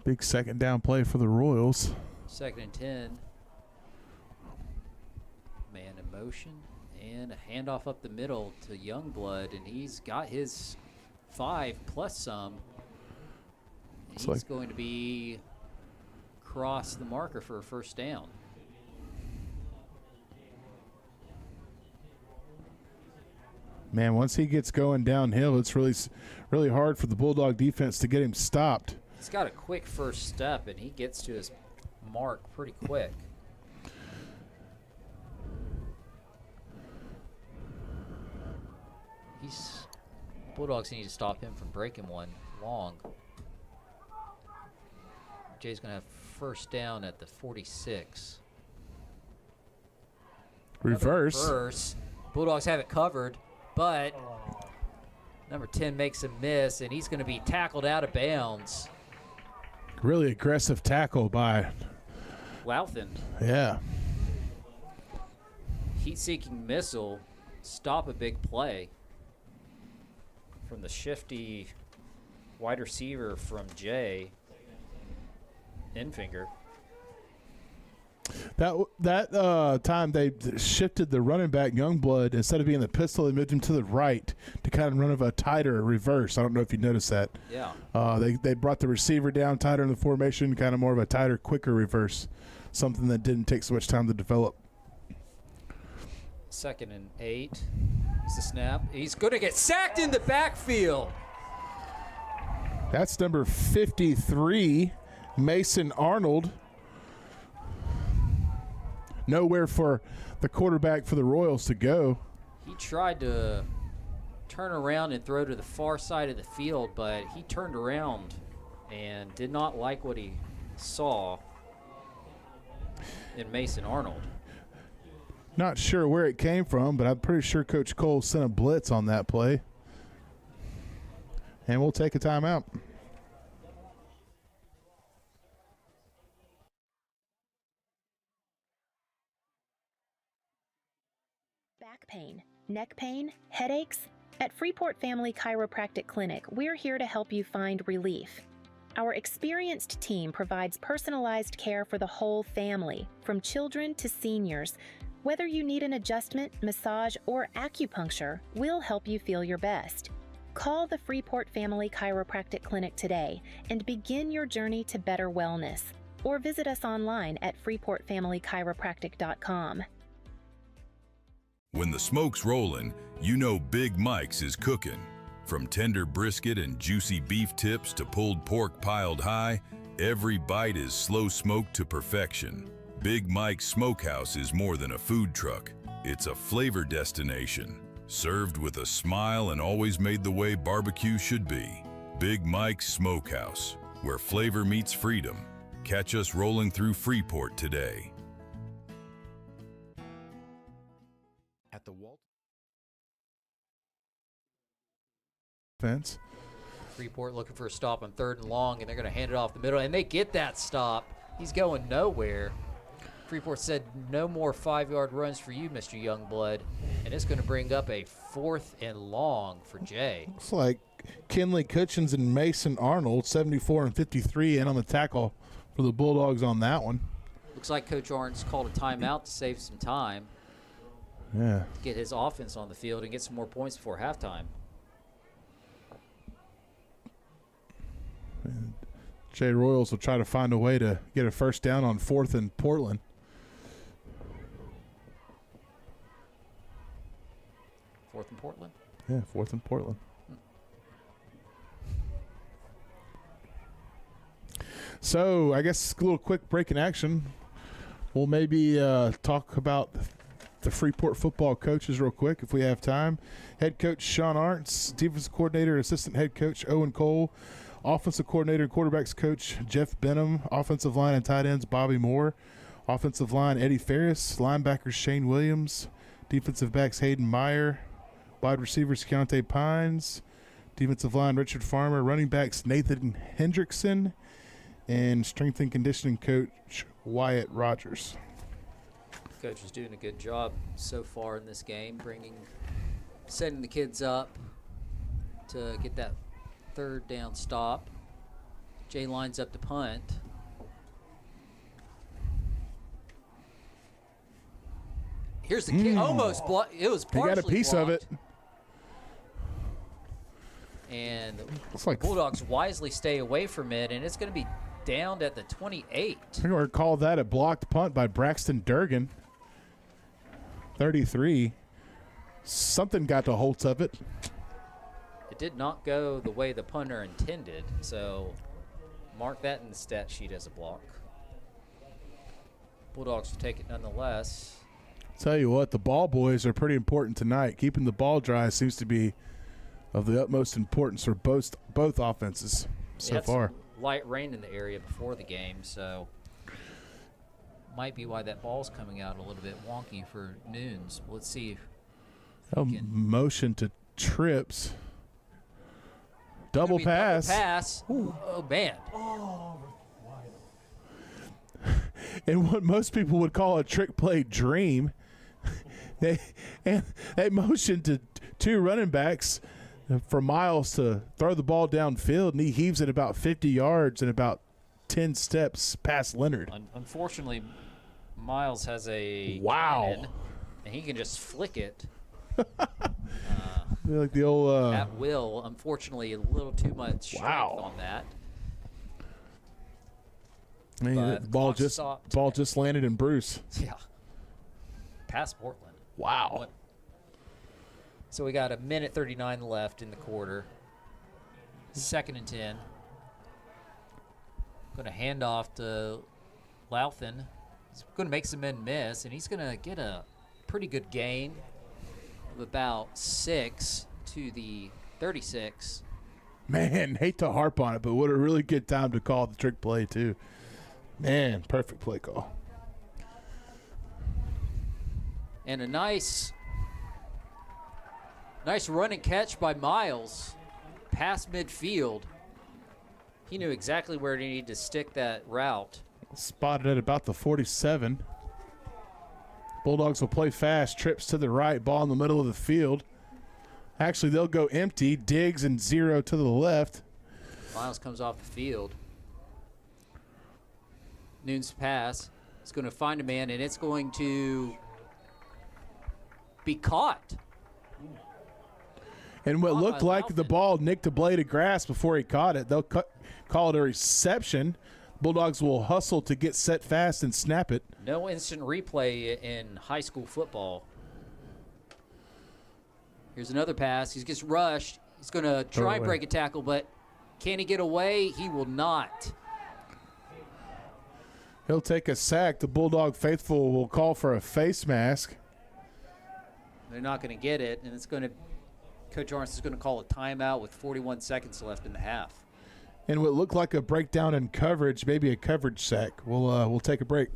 Big second down play for the Royals. 2nd and 10. Man in motion. And a handoff up the middle to Youngblood. And he's got his 5 plus some. And he's going to be across the marker for a first down. Man, once he gets going downhill, it's really hard for the Bulldog defense to get him stopped. He's got a quick first step, and he gets to his mark pretty quick. Bulldogs need to stop him from breaking one long. Jay's going to have first down at the 46. Reverse. Bulldogs have it covered, but number 10 makes a miss, and he's going to be tackled out of bounds. Really aggressive tackle by Louthan. Yeah. Heat-seeking missile, stop a big play from the shifty wide receiver from Jay, Infinger. That time they shifted the running back Youngblood. Instead of being the pistol, they moved him to the right to kind of run of a tighter reverse. I don't know if you noticed that. Yeah. They brought the receiver down tighter in the formation, kind of more of a tighter, quicker reverse, something that didn't take so much time to develop. 2nd and 8. It's the snap. He's going to get sacked in the backfield. That's number 53, Mason Arnold. Nowhere for the quarterback for the Royals to go. He tried to turn around and throw to the far side of the field, but he turned around and did not like what he saw in Mason Arnold. Not sure where it came from, but I'm pretty sure Coach Cole sent a blitz on that play. And we'll take a timeout. Back pain, neck pain, headaches? At Freeport Family Chiropractic Clinic, we're here to help you find relief. Our experienced team provides personalized care for the whole family, from children to seniors. Whether you need an adjustment, massage, or acupuncture, we'll help you feel your best. Call the Freeport Family Chiropractic Clinic today and begin your journey to better wellness. Or visit us online at freeportfamilychiropractic.com. When the smoke's rolling, you know Big Mike's is cooking. From tender brisket and juicy beef tips to pulled pork piled high, every bite is slow smoked to perfection. Big Mike's Smokehouse is more than a food truck. It's a flavor destination, served with a smile and always made the way barbecue should be. Big Mike's Smokehouse, where flavor meets freedom. Catch us rolling through Freeport today. At the Walt fence. Freeport looking for a stop on 3rd and long, and they're going to hand it off the middle, and they get that stop. He's going nowhere. Freeport said no more 5-yard runs for you, Mr. Youngblood, and it's going to bring up a 4th and long for Jay. Looks like Kinley Cutchins and Mason Arnold, 74 and 53, in on the tackle for the Bulldogs on that one. Looks like Coach Arns called a timeout to save some time. Yeah. To get his offense on the field and get some more points before halftime. And Jay Royals will try to find a way to get a first down on 4th and Portland. 4th and Portland? Yeah, 4th and Portland. So I guess a little quick break in action. We'll maybe talk about the Freeport football coaches real quick if we have time. Head coach Sean Arntz, defensive coordinator, assistant head coach Owen Cole, offensive coordinator and quarterbacks coach Jeff Benham, offensive line and tight ends Bobby Moore, offensive line Eddie Ferris, linebackers Shane Williams, defensive backs Hayden Meyer, Wide receivers, Keontae Pines. Defensive line, Richard Farmer. Running backs, Nathan Hendrickson. And strength and conditioning coach, Wyatt Rogers. Coach is doing a good job so far in this game, setting the kids up to get that third down stop. Jay lines up to punt. Here's the kick. Almost blocked. It was partially He got a piece blocked. of it. And Looks like Bulldogs wisely stay away from it, and it's going to be downed at the 28. I'm going to recall that a blocked punt by Braxton Durgan. 33. Something got the hold of it. It did not go the way the punter intended, so mark that in the stat sheet as a block. Bulldogs will take it nonetheless. Tell you what, the ball boys are pretty important tonight. Keeping the ball dry seems to be of the utmost importance for both offenses so far. Some light rain in the area before the game, so might be why that ball's coming out a little bit wonky for Noons. Let's see if motion to trips. Double pass. Double pass. Oh, man. And what most people would call a trick play dream. They motioned to two running backs for Miles to throw the ball downfield, and he heaves it about 50 yards and about 10 steps past Leonard. Unfortunately, Miles has a cannon, and he can just flick it. Like the old at will. Unfortunately, a little too much strength on that. The ball just landed in Bruce. Yeah. Past Portland. Wow. So we got a minute 39 left in the quarter. 2nd and 10. Going to hand off to Louthan. He's going to make some men miss, and he's going to get a pretty good gain of about 6 to the 36. Man, hate to harp on it, but what a really good time to call the trick play, too. Man, perfect play call. And a nice run and catch by Miles past midfield. He knew exactly where he needed to stick that route. Spotted at about the 47. Bulldogs will play fast, trips to the right, ball in the middle of the field. Actually, they'll go empty, Diggs and 0 to the left. Miles comes off the field. Noon's pass. It's going to find a man, and it's going to be caught. And what looked like the ball nicked a blade of grass before he caught it. They'll call it a reception. Bulldogs will hustle to get set fast and snap it. No instant replay in high school football. Here's another pass. He gets rushed. He's going to try and break a tackle, but can he get away? He will not. He'll take a sack. The Bulldog faithful will call for a face mask. They're not going to get it, and it's going to – Coach Arns is going to call a timeout with 41 seconds left in the half. And what looked like a breakdown in coverage, maybe a coverage sack. We'll take a break.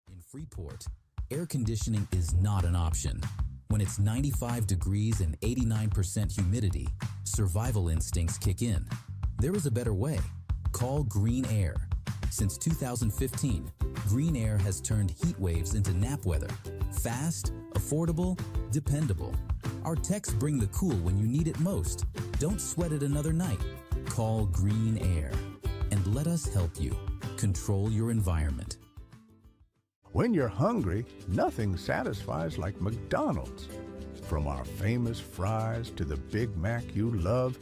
In Freeport, air conditioning is not an option. When it's 95 degrees and 89% humidity, survival instincts kick in. There is a better way. Call Green Air. Since 2015, Green Air has turned heat waves into nap weather. Fast, affordable, dependable. Our techs bring the cool when you need it most. Don't sweat it another night. Call Green Air and let us help you control your environment. When you're hungry, nothing satisfies like McDonald's. From our famous fries to the Big Mac you love,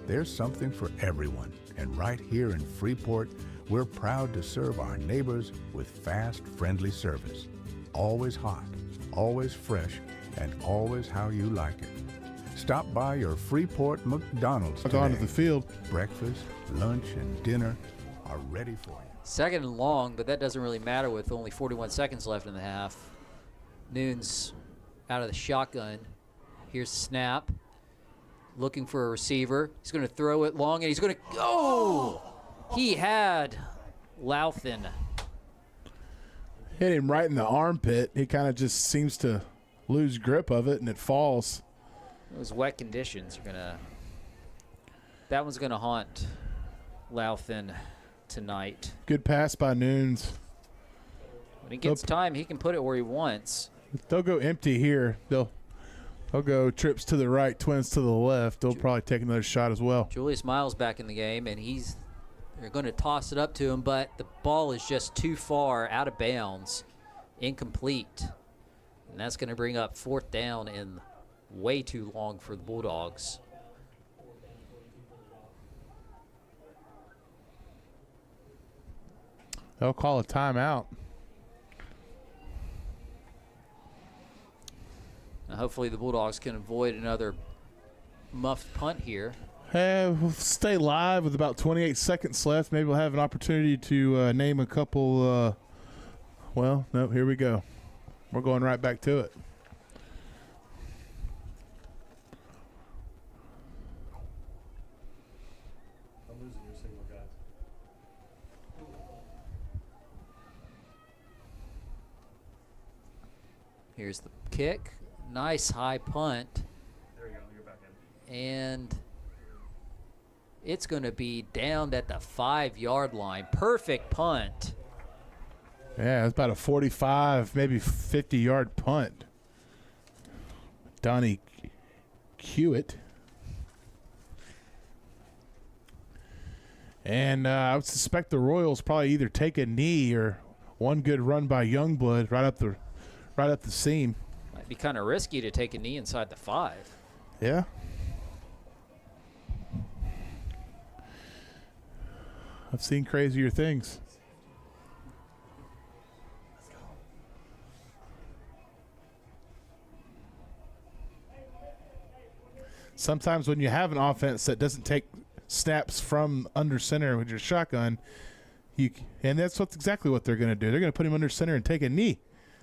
there's something for everyone. And right here in Freeport, we're proud to serve our neighbors with fast, friendly service. Always hot, always fresh, and always how you like it. Stop by your Freeport McDonald's today. Gone to the field. Breakfast, lunch, and dinner are ready for you. 2nd and long, but that doesn't really matter with only 41 seconds left in the half. Noon's out of the shotgun. Here's the snap. Looking for a receiver. He's going to throw it long, and he's going to go. He had Louthen. Hit him right in the armpit. He kind of just seems to lose grip of it, and it falls. Those wet conditions are gonna. That one's gonna haunt Louthen tonight. Good pass by Nunes. When he gets time, he can put it where he wants. They'll go empty here. They'll go trips to the right, twins to the left. They'll probably take another shot as well. Julius Miles back in the game, and they're going to toss it up to him, but the ball is just too far out of bounds, incomplete. And that's going to bring up 4th down and way too long for the Bulldogs. They'll call a timeout. Now hopefully the Bulldogs can avoid another muffed punt here. We'll stay live with about 28 seconds left. Maybe we'll have an opportunity to name a couple. Well, no, here we go. We're going right back to it. I'm losing your signal, guys. Here's the kick. Nice high punt. There you go. You're back in. And it's going to be down at the 5-yard line. Perfect punt. Yeah, it's about a 45, maybe 50-yard punt. Donnie Hewitt. And I would suspect the Royals probably either take a knee or one good run by Youngblood right up the seam. Might be kind of risky to take a knee inside the 5. Yeah. I've seen crazier things. Sometimes when you have an offense that doesn't take snaps from under center with your shotgun, and that's exactly what they're going to do. They're going to put him under center and take a knee.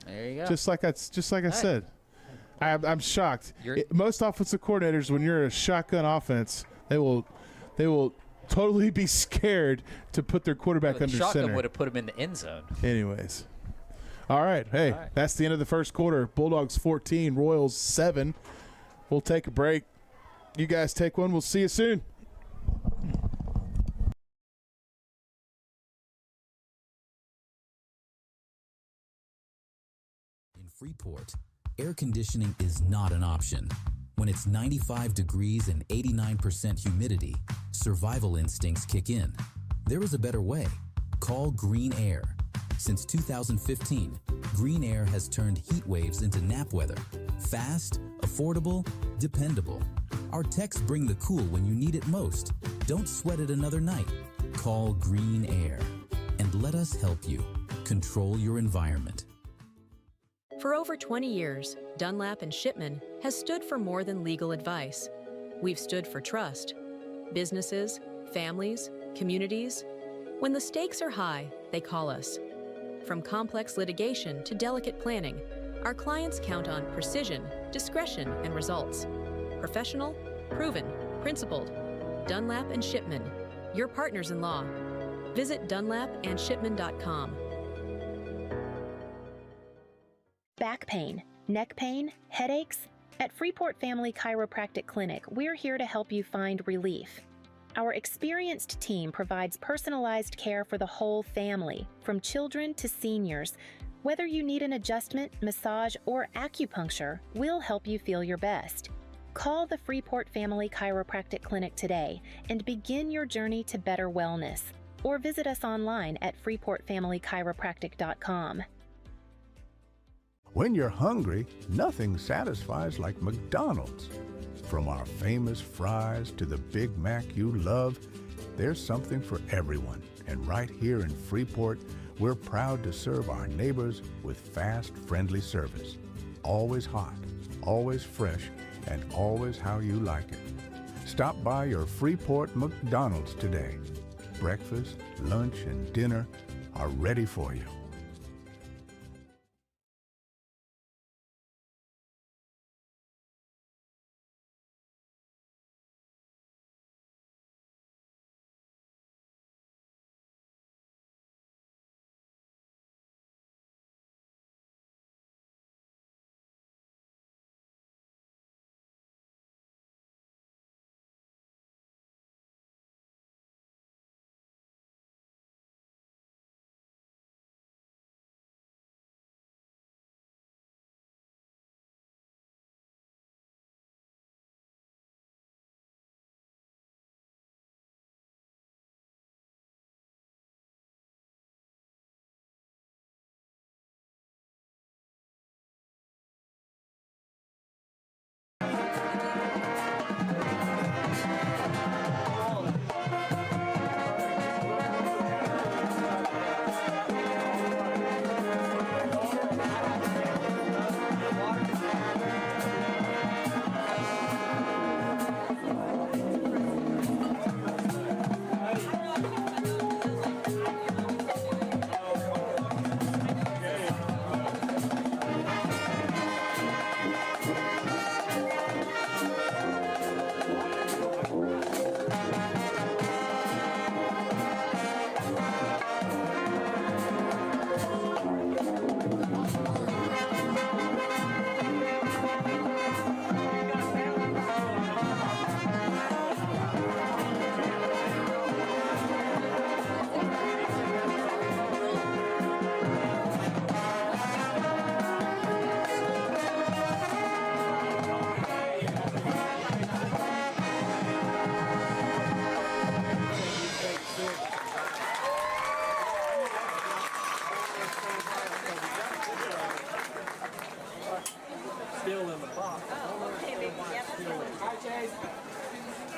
There you go. Just like I said. I'm shocked. Most offensive coordinators, when you're a shotgun offense, they will totally be scared to put their quarterback under shotgun center. would have put him in the end zone. Anyways. All right. Hey, that's the end of the first quarter. Bulldogs 14, Royals 7. We'll take a break. You guys take one. We'll see you soon. In Freeport, air conditioning is not an option. When it's 95 degrees and 89% humidity, survival instincts kick in. There is a better way. Call Green Air. Since 2015, Green Air has turned heat waves into nap weather. Fast, affordable, dependable. Our techs bring the cool when you need it most. Don't sweat it another night. Call Green Air and let us help you control your environment. For over 20 years, Dunlap and Shipman has stood for more than legal advice. We've stood for trust. Businesses, families, communities. When the stakes are high, they call us. From complex litigation to delicate planning, our clients count on precision, discretion, and results. Professional, proven, principled. Dunlap and Shipman, your partners in law. Visit dunlapandshipman.com. Back pain, neck pain, headaches? At Freeport Family Chiropractic Clinic, we're here to help you find relief. Our experienced team provides personalized care for the whole family, from children to seniors. Whether you need an adjustment, massage, or acupuncture, we'll help you feel your best. Call the Freeport Family Chiropractic Clinic today and begin your journey to better wellness. Or visit us online at freeportfamilychiropractic.com. When you're hungry, nothing satisfies like McDonald's. From our famous fries to the Big Mac you love, there's something for everyone. And right here in Freeport, we're proud to serve our neighbors with fast, friendly service. Always hot, always fresh, and always how you like it. Stop by your Freeport McDonald's today. Breakfast, lunch, and dinner are ready for you.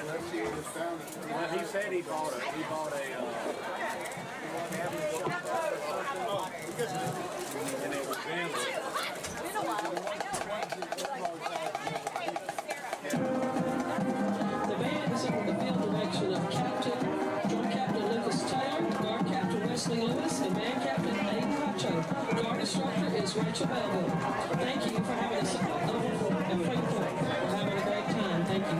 Well, he said he bought a cabinet shop and it was vandalized. The band is under the field direction of Drum Captain Lucas Taylor, Guard Captain Wesley Lewis, and Band Captain Dave Cacho. Guard instructor is Rachel Belville. Thank you for having us over in Freeport. We're having a great time. Thank you.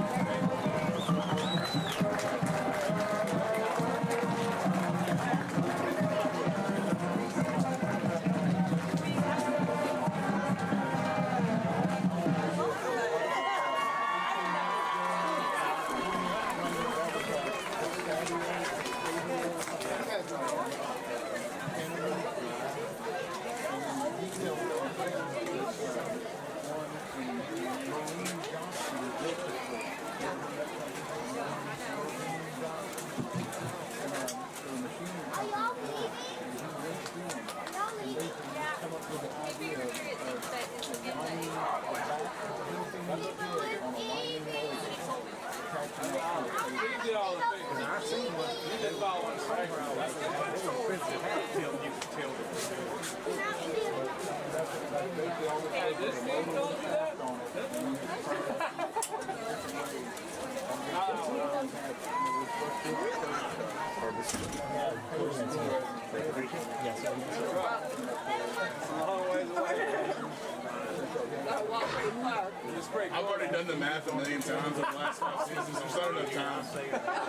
I've already done the math a million times over the last 5 seasons. There's not enough time.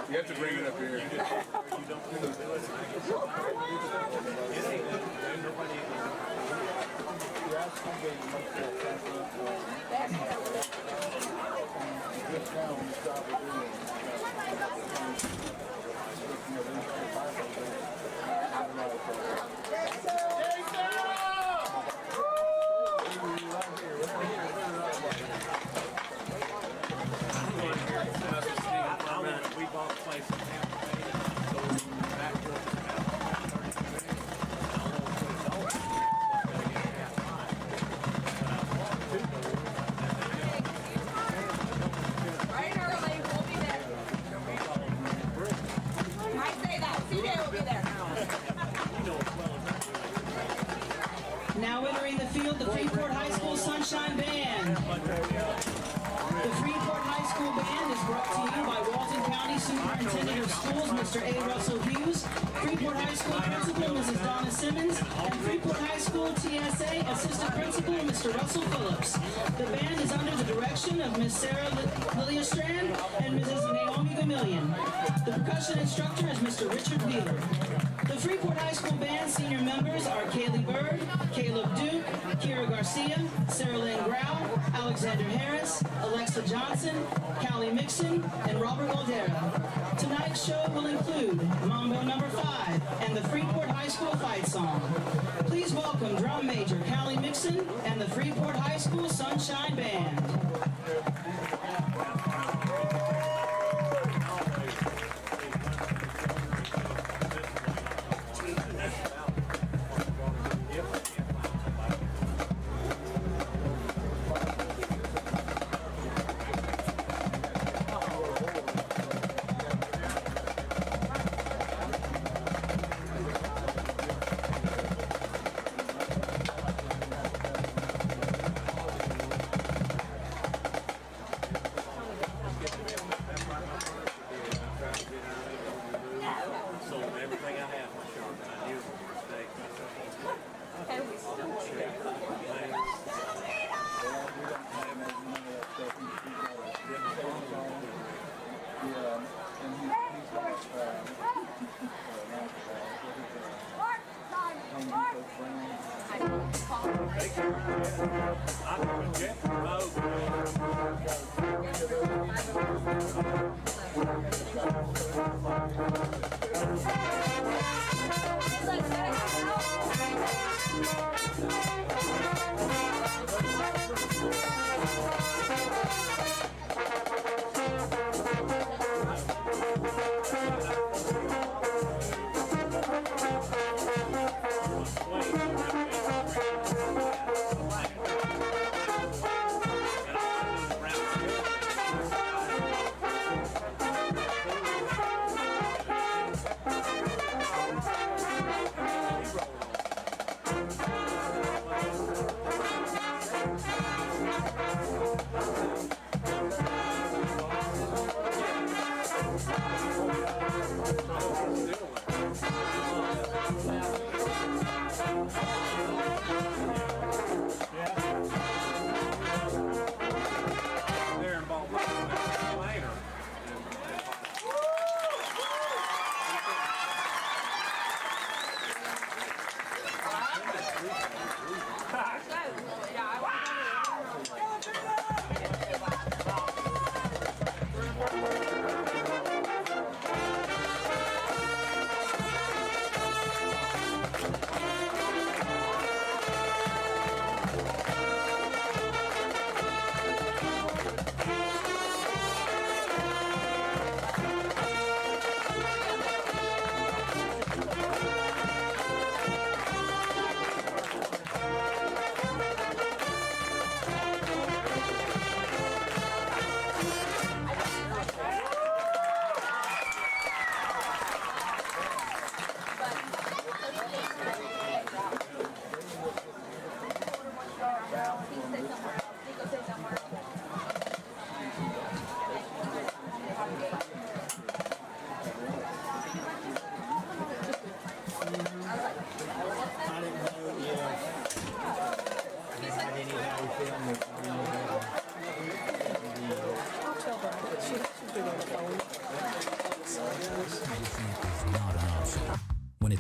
You have to bring it up here. We bought a place in Tampa Bay, so back to Right early, we'll be there. I say that, CJ will be there. Now entering the field, the Freeport High School Sunshine Band. The Freeport High School Band is brought to you by Walton County Superintendent of Schools, Mr. A. Russell Hughes, Freeport High School Principal, Mrs. Donna Simmons, and Freeport High School TSA Assistant Principal, Mr. Russell Phillips. The band is under the direction of Miss Sarah Lilliastrand and Mrs. Naomi Gamillion. The percussion instructor is Mr. Richard Wheeler. The Freeport High School Band senior members are Kaylee Bird, Caleb Duke, Kira Garcia, Sarah Lynn Grau, Alexander Harris, Alexa Johnson, Callie Mixon, and Robert Goldera. Tonight's show will include Mambo Number 5 and the Freeport High School Fight Song. Please welcome Drum Major Callie Mixon and the Freeport High School Sunshine Band.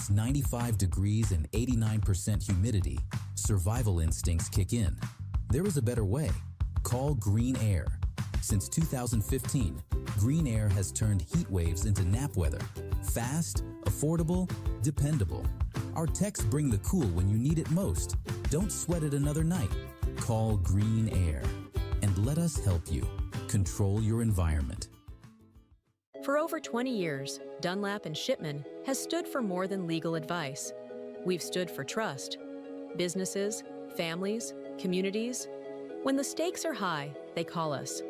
it's 95 degrees and 89% humidity, survival instincts kick in. There is a better way. Call Green Air. Since 2015, Green Air has turned heat waves into nap weather. Fast, affordable, dependable. Our techs bring the cool when you need it most. Don't sweat it another night. Call Green Air and let us help you control your environment. For over 20 years, Dunlap and Shipman has stood for more than legal advice. We've stood for trust. Businesses, families, communities. When the stakes are high, they call us.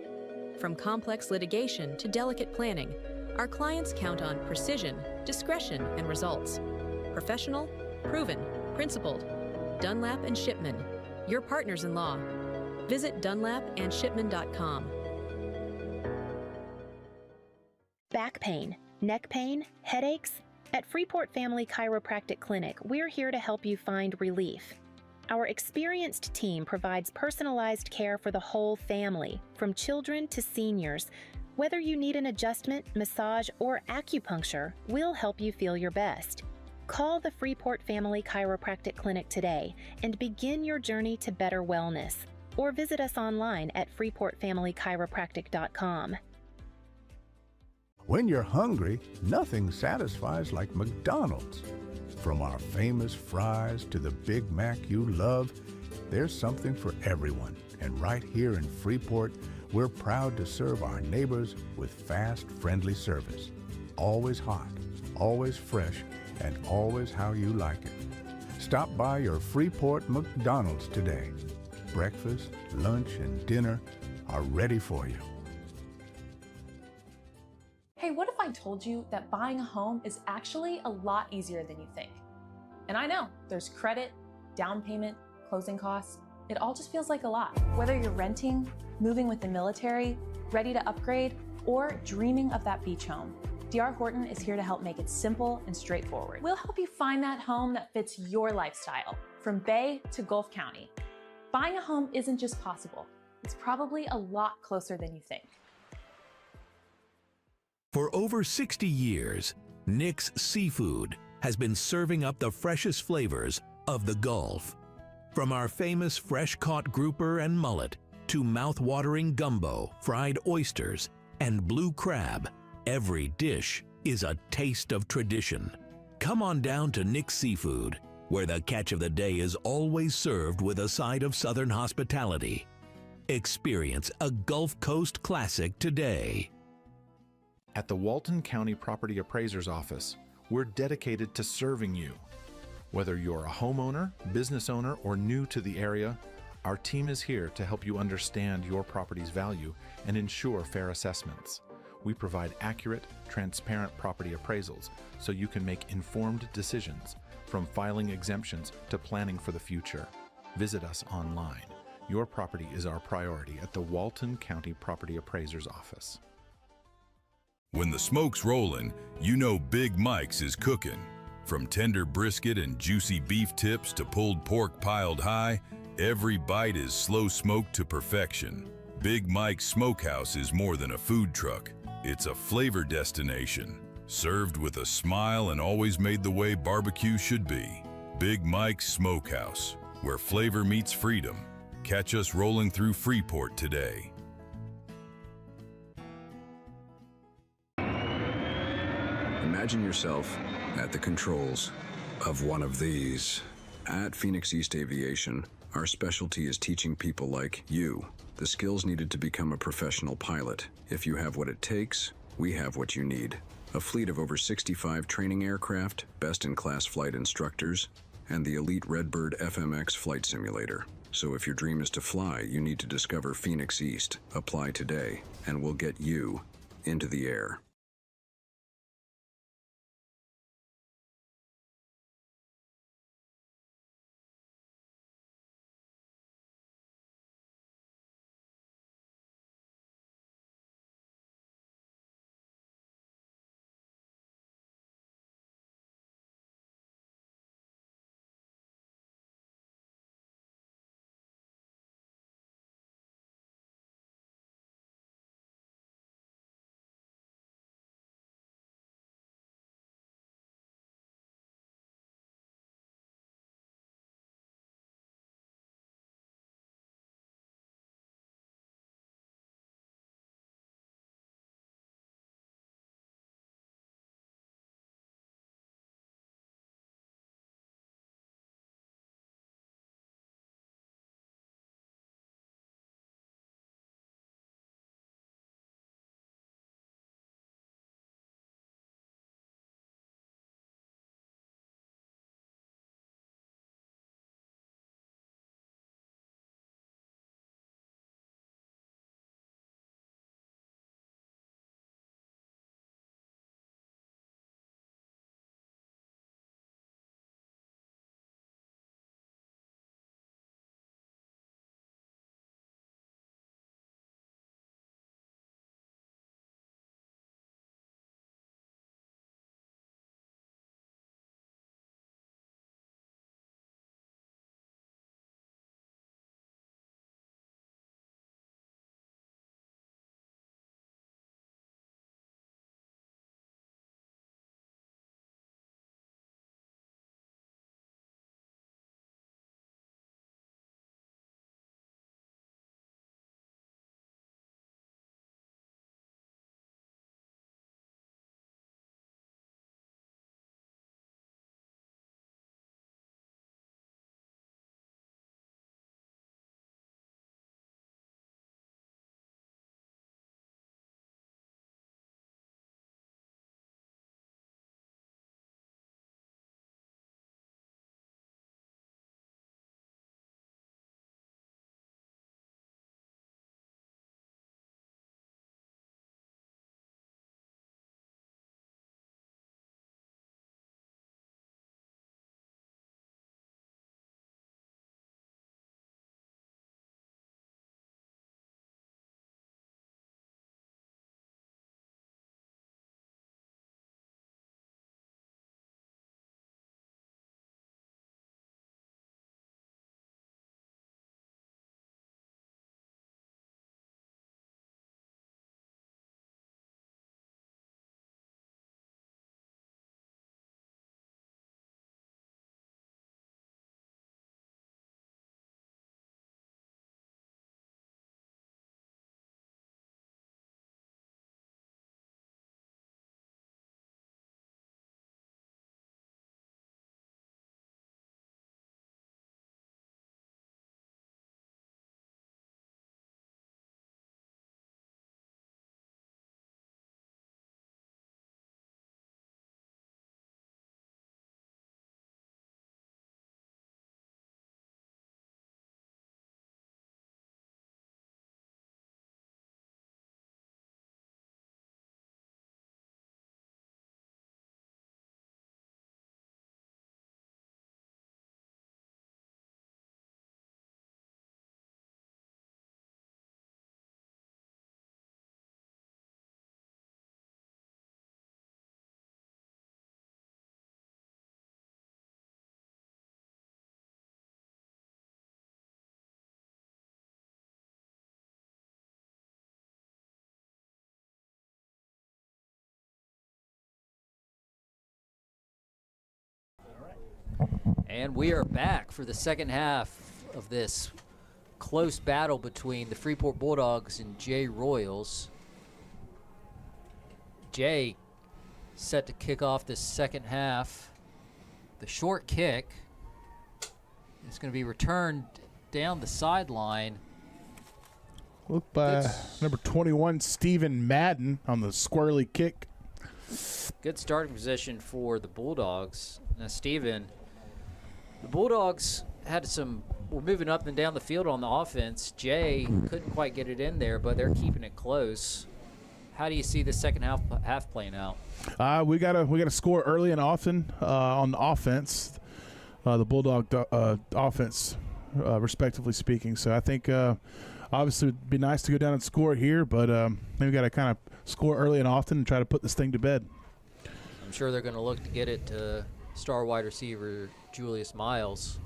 From complex litigation to delicate planning, our clients count on precision, discretion, and results. Professional, proven, principled. Dunlap and Shipman, your partners in law. Visit dunlapandshipman.com. Back pain, neck pain, headaches? At Freeport Family Chiropractic Clinic, we're here to help you find relief. Our experienced team provides personalized care for the whole family, from children to seniors. Whether you need an adjustment, massage, or acupuncture, we'll help you feel your best. Call the Freeport Family Chiropractic Clinic today and begin your journey to better wellness. Or visit us online at freeportfamilychiropractic.com. When you're hungry, nothing satisfies like McDonald's. From our famous fries to the Big Mac you love, there's something for everyone. And right here in Freeport, we're proud to serve our neighbors with fast, friendly service. Always hot, always fresh, and always how you like it. Stop by your Freeport McDonald's today. Breakfast, lunch, and dinner are ready for you. Hey, what if I told you that buying a home is actually a lot easier than you think? And I know, there's credit, down payment, closing costs. It all just feels like a lot. Whether you're renting, moving with the military, ready to upgrade, or dreaming of that beach home, D.R. Horton is here to help make it simple and straightforward. We'll help you find that home that fits your lifestyle, from Bay to Gulf County. Buying a home isn't just possible, it's probably a lot closer than you think. For over 60 years, Nick's Seafood has been serving up the freshest flavors of the Gulf. From our famous fresh-caught grouper and mullet to mouth-watering gumbo, fried oysters, and blue crab, every dish is a taste of tradition. Come on down to Nick's Seafood, where the catch of the day is always served with a side of Southern hospitality. Experience a Gulf Coast classic today. At the Walton County Property Appraiser's Office, we're dedicated to serving you. Whether you're a homeowner, business owner, or new to the area, our team is here to help you understand your property's value and ensure fair assessments. We provide accurate, transparent property appraisals so you can make informed decisions, from filing exemptions to planning for the future. Visit us online. Your property is our priority at the Walton County Property Appraiser's Office. When the smoke's rolling, you know Big Mike's is cooking. From tender brisket and juicy beef tips to pulled pork piled high, every bite is slow smoked to perfection. Big Mike's Smokehouse is more than a food truck. It's a flavor destination, served with a smile and always made the way barbecue should be. Big Mike's Smokehouse, where flavor meets freedom. Catch us rolling through Freeport today. Imagine yourself at the controls of one of these. At Phoenix East Aviation, our specialty is teaching people like you the skills needed to become a professional pilot. If you have what it takes, we have what you need. A fleet of over 65 training aircraft, best-in-class flight instructors, and the elite Redbird FMX flight simulator. So if your dream is to fly, you need to discover Phoenix East. Apply today, and we'll get you into the air. And we are back for the second half of this close battle between the Freeport Bulldogs and Jay Royals. Jay set to kick off the second half. The short kick is going to be returned down the sideline. Look by number 21, Steven Madden, on the squirrely kick. Good starting position for the Bulldogs. Now, Steven, the Bulldogs were moving up and down the field on the offense. Jay couldn't quite get it in there, but they're keeping it close. How do you see the second half playing out? We gotta score early and often on the offense, the Bulldog offense, respectively speaking. So I think obviously it'd be nice to go down and score here, but we got to kind of score early and often and try to put this thing to bed. I'm sure they're going to look to get it to star wide receiver Julius Miles,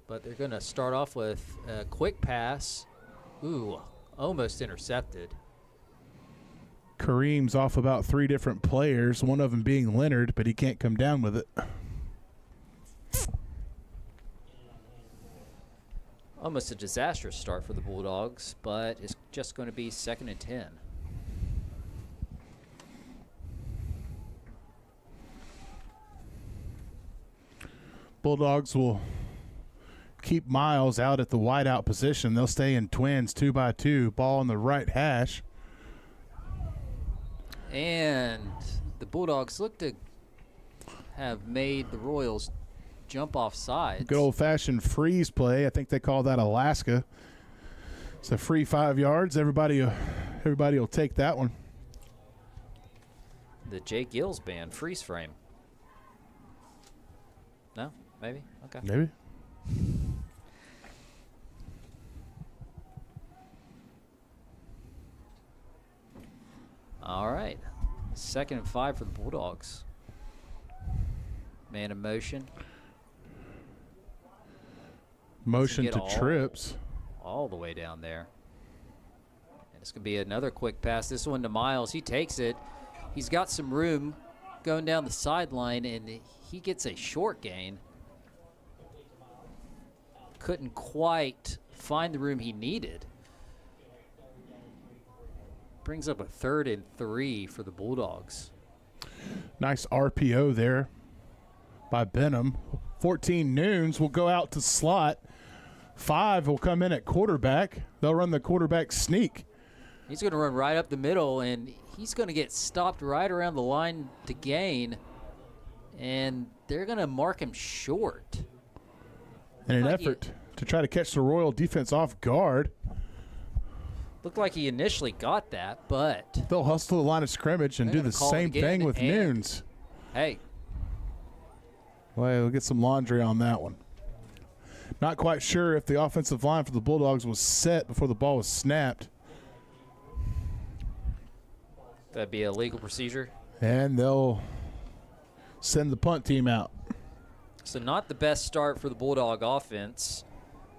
but they're going to start off with a quick pass. Ooh, almost intercepted. Kareem's off about 3 different players, one of them being Leonard, but he can't come down with it. Almost a disastrous start for the Bulldogs, but it's just going to be 2nd and 10. Bulldogs will keep Miles out at the wideout position. They'll stay in twins 2-by-2, ball on the right hash. And the Bulldogs look to have made the Royals jump off sides. Good old-fashioned freeze play. I think they call that Alaska. It's a free 5 yards. Everybody will take that one. The Jake Gills band, freeze frame. No? Maybe? Okay. Maybe. All right. 2nd and 5 for the Bulldogs. Man in motion. Motion to trips. All the way down there. And it's going to be another quick pass. This one to Miles. He takes it. He's got some room going down the sideline, and he gets a short gain. Couldn't quite find the room he needed. Brings up a 3rd and 3 for the Bulldogs. Nice RPO there by Benham. 14 Noons will go out to slot. 5 will come in at quarterback. They'll run the quarterback sneak. He's going to run right up the middle, and he's going to get stopped right around the line to gain, and they're going to mark him short. In an effort to try to catch the Royal defense off guard. Looked like he initially got that, but they'll hustle the line of scrimmage and do the same thing with Noons. Hey. Well, we'll get some laundry on that one. Not quite sure if the offensive line for the Bulldogs was set before the ball was snapped. That'd be a legal procedure. And they'll send the punt team out. So not the best start for the Bulldog offense.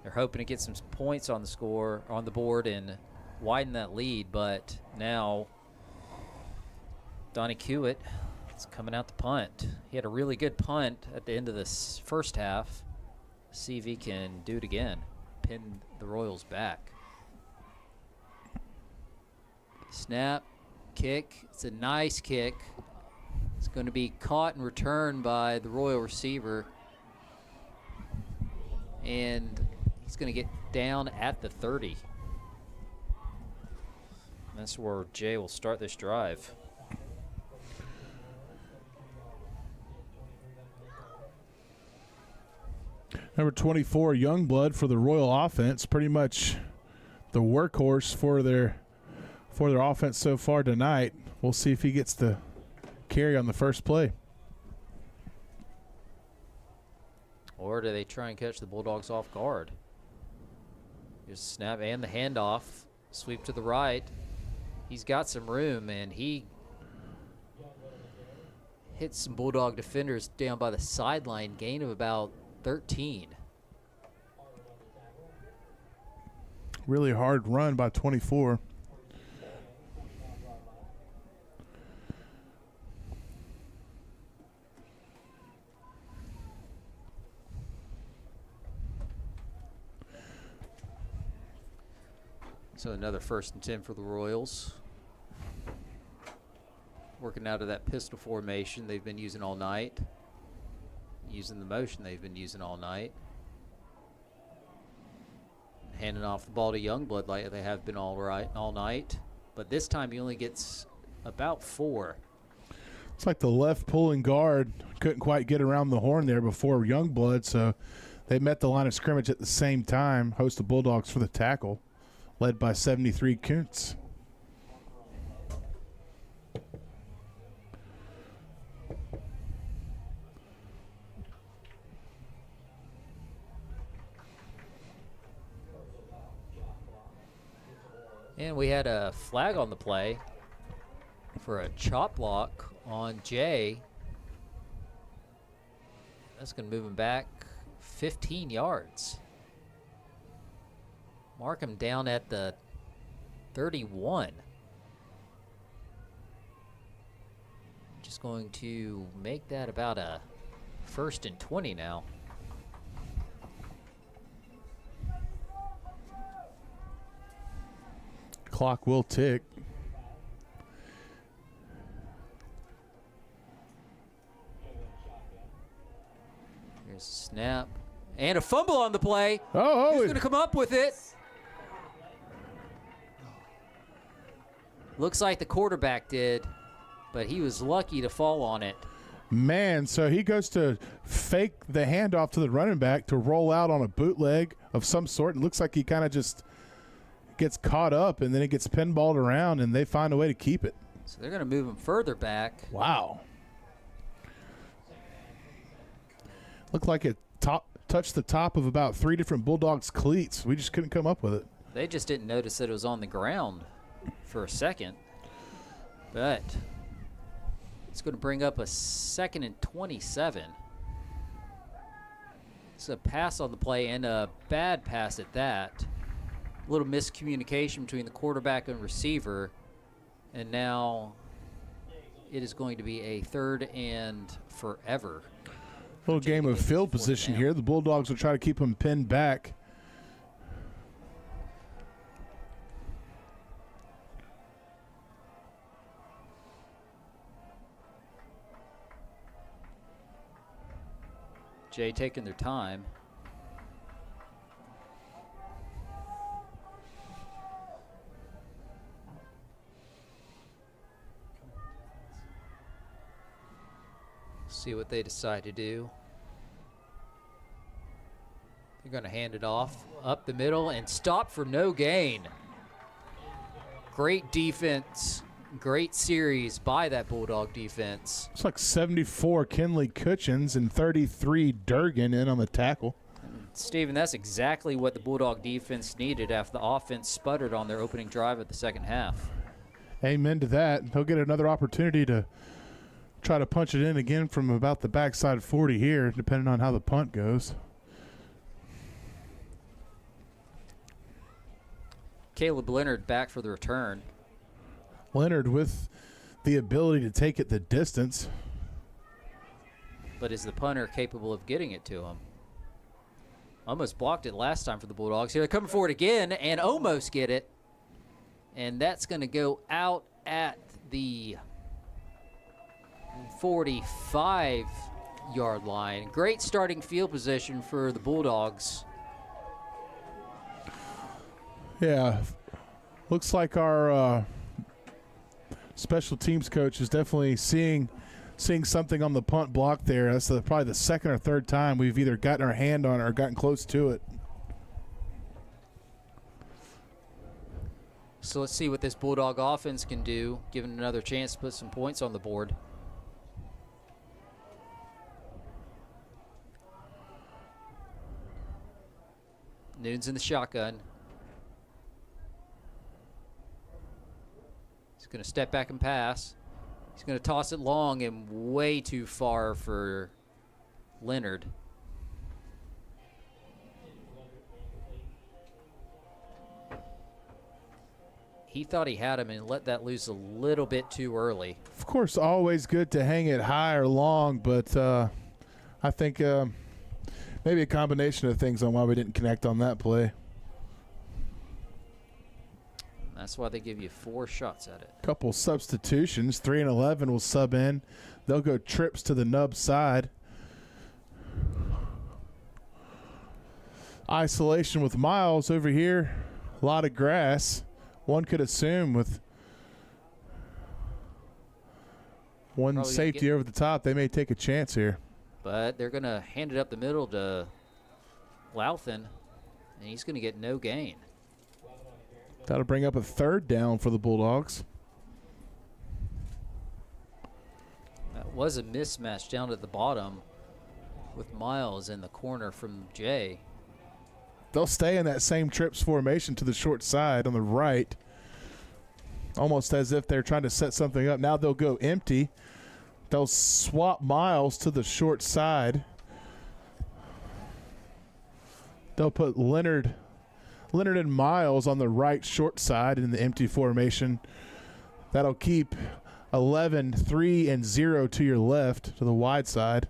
They're hoping to get some points on the board and widen that lead, but now Donnie Hewitt is coming out to punt. He had a really good punt at the end of this first half. See if he can do it again. Pin the Royals back. Snap, kick. It's a nice kick. It's going to be caught and returned by the Royal receiver. And he's going to get down at the 30. That's where Jay will start this drive. Number 24, Youngblood for the Royal offense. Pretty much the workhorse for their offense so far tonight. We'll see if he gets the carry on the first play. Or do they try and catch the Bulldogs off guard? Here's the snap and the handoff. Sweep to the right. He's got some room, and he hits some Bulldog defenders down by the sideline. Gain of about 13. Really hard run by 24. So another 1st and 10 for the Royals. Working out of that pistol formation they've been using all night. Using the motion they've been using all night. Handing off the ball to Youngblood like they have been all night. But this time he only gets about 4. It's like the left pulling guard couldn't quite get around the horn there before Youngblood, so they met the line of scrimmage at the same time. Host the Bulldogs for the tackle, led by 73 Kuntz. And we had a flag on the play for a chop block on Jay. That's going to move him back 15 yards. Mark him down at the 31. Just going to make that about a 1st and 20 now. Clock will tick. Here's a snap. And a fumble on the play. Oh, who's going to come up with it? Looks like the quarterback did, but he was lucky to fall on it. Man, so he goes to fake the handoff to the running back to roll out on a bootleg of some sort. It looks like he kind of just gets caught up, and then it gets pinballed around, and they find a way to keep it. So they're going to move him further back. Wow. Looked like it touched the top of about 3 different Bulldogs cleats. We just couldn't come up with it. They just didn't notice that it was on the ground for a second. But it's going to bring up a 2nd and 27. It's a pass on the play, and a bad pass at that. A little miscommunication between the quarterback and receiver, and now it is going to be a 3rd and forever. Little game of field position here. The Bulldogs will try to keep them pinned back. Jay taking their time. See what they decide to do. They're going to hand it off up the middle and stop for no gain. Great defense, great series by that Bulldog defense. It's like 74 Kinley Cutchins and 33 Durgan in on the tackle. Steven, that's exactly what the Bulldog defense needed after the offense sputtered on their opening drive of the second half. Amen to that. They'll get another opportunity to try to punch it in again from about the backside 40 here, depending on how the punt goes. Caleb Leonard back for the return. Leonard with the ability to take it the distance. But is the punter capable of getting it to him? Almost blocked it last time for the Bulldogs. Here they're coming for it again and almost get it. And that's going to go out at the 45-yard line. Great starting field position for the Bulldogs. Yeah, looks like our special teams coach is definitely seeing something on the punt block there. That's probably the 2nd or 3rd time we've either gotten our hand on it or gotten close to it. So let's see what this Bulldog offense can do, given another chance to put some points on the board. Noon's in the shotgun. He's going to step back and pass. He's going to toss it long and way too far for Leonard. He thought he had him and let that loose a little bit too early. Of course, always good to hang it high or long, but I think maybe a combination of things on why we didn't connect on that play. That's why they give you 4 shots at it. Couple substitutions. 3 and 11 will sub in. They'll go trips to the nub side. Isolation with Miles over here. A lot of grass. One could assume with one Probably safety over the top, they may take a chance here. But they're going to hand it up the middle to Louthen, and he's going to get no gain. That'll bring up a 3rd down for the Bulldogs. That was a mismatch down at the bottom with Miles in the corner from Jay. They'll stay in that same trips formation to the short side on the right, almost as if they're trying to set something up. Now they'll go empty. They'll swap Miles to the short side. They'll put Leonard and Miles on the right short side in the empty formation. That'll keep 11, 3, and 0 to your left to the wide side.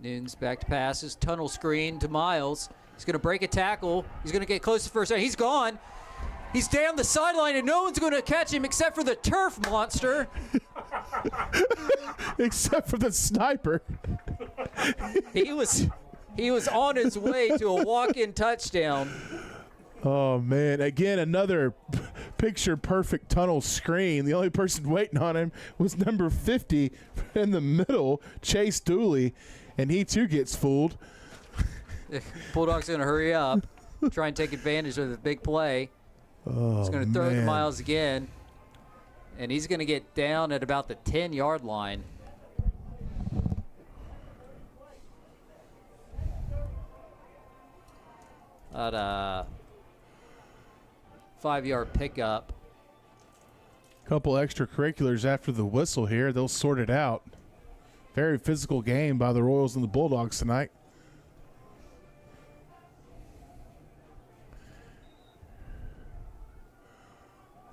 Nunes back to passes, tunnel screen to Miles. He's going to break a tackle. He's going to get close to first down. He's gone. He's down the sideline, and no one's going to catch him except for the turf monster. Except for the sniper. He was on his way to a walk-in touchdown. Oh, man. Again, another picture-perfect tunnel screen. The only person waiting on him was number 50 in the middle, Chase Dooley, and he too gets fooled. Bulldogs going to hurry up, try and take advantage of the big play. Oh, he's going to throw it to man. Miles again, and he's going to get down at about the 10-yard line. At a 5-yard pickup. Couple extracurriculars after the whistle here. They'll sort it out. Very physical game by the Royals and the Bulldogs tonight.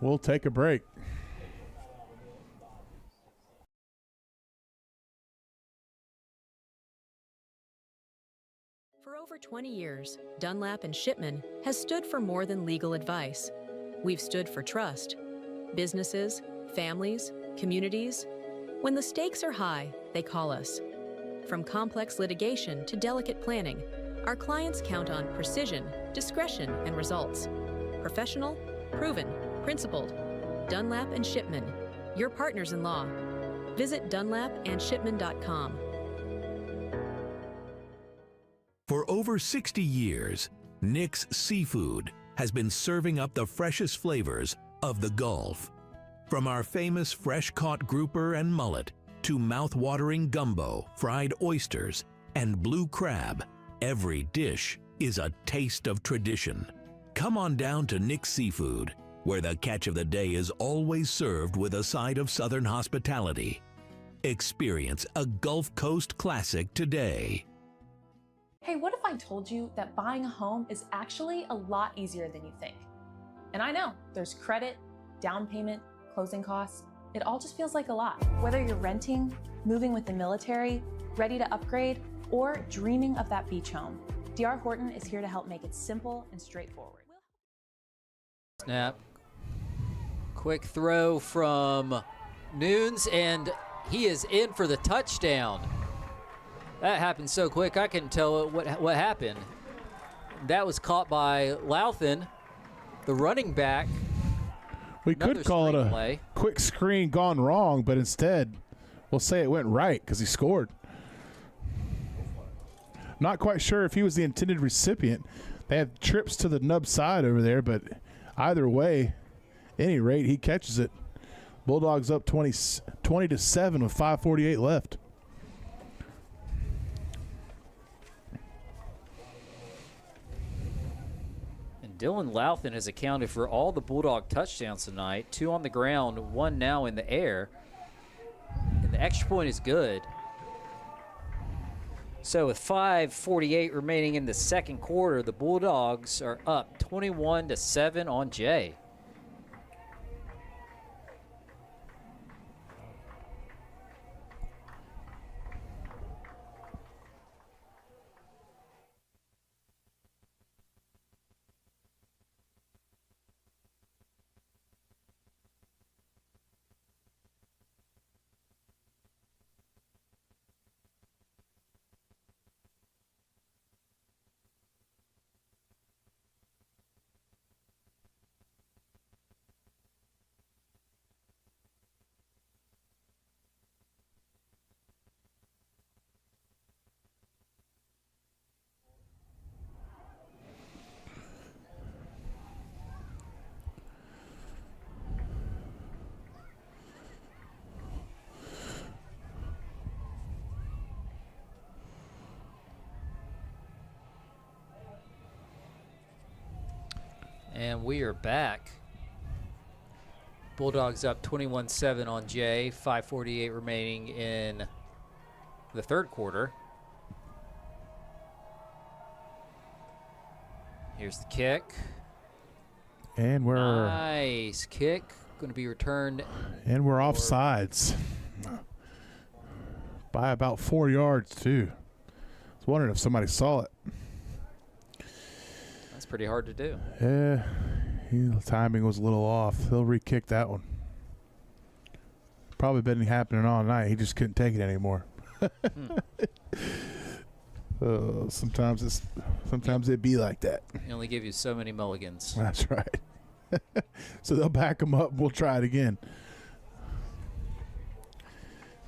We'll take a break. For over 20 years, Dunlap and Shipman has stood for more than legal advice. We've stood for trust. Businesses, families, communities. When the stakes are high, they call us. From complex litigation to delicate planning, our clients count on precision, discretion, and results. Professional, proven, principled. Dunlap and Shipman, your partners in law. Visit dunlapandshipman.com. For over 60 years, Nick's Seafood has been serving up the freshest flavors of the Gulf. From our famous fresh-caught grouper and mullet to mouth-watering gumbo, fried oysters, and blue crab, every dish is a taste of tradition. Come on down to Nick's Seafood, where the catch of the day is always served with a side of Southern hospitality. Experience a Gulf Coast classic today. Hey, what if I told you that buying a home is actually a lot easier than you think? And I know, there's credit, down payment, closing costs. It all just feels like a lot. Whether you're renting, moving with the military, ready to upgrade, or dreaming of that beach home, D.R. Horton is here to help make it simple and straightforward. Snap. Quick throw from Nunes, and he is in for the touchdown. That happened so quick, I couldn't tell what happened. That was caught by Louthen, the running back. We could call it a play. Quick screen gone wrong, but instead we'll say it went right because he scored. Not quite sure if he was the intended recipient. They have trips to the nub side over there, but either way, any rate, he catches it. Bulldogs up 20-7 with 5:48 left. And Dylan Louthen has accounted for all the Bulldog touchdowns tonight. 2 on the ground, 1 now in the air. And the extra point is good. So with 5:48 remaining in the second quarter, the Bulldogs are up 21-7 on Jay. And we are back. Bulldogs up 21-7 on Jay. 5:48 remaining in the third quarter. Here's the kick. And we're nice kick. Going to be returned. And we're offsides by about 4 yards too. I was wondering if somebody saw it. That's pretty hard to do. Yeah, the timing was a little off. They'll re-kick that one. Probably been happening all night. He just couldn't take it anymore. Sometimes it'd be like that. They only give you so many mulligans. That's right. So they'll back them up. We'll try it again.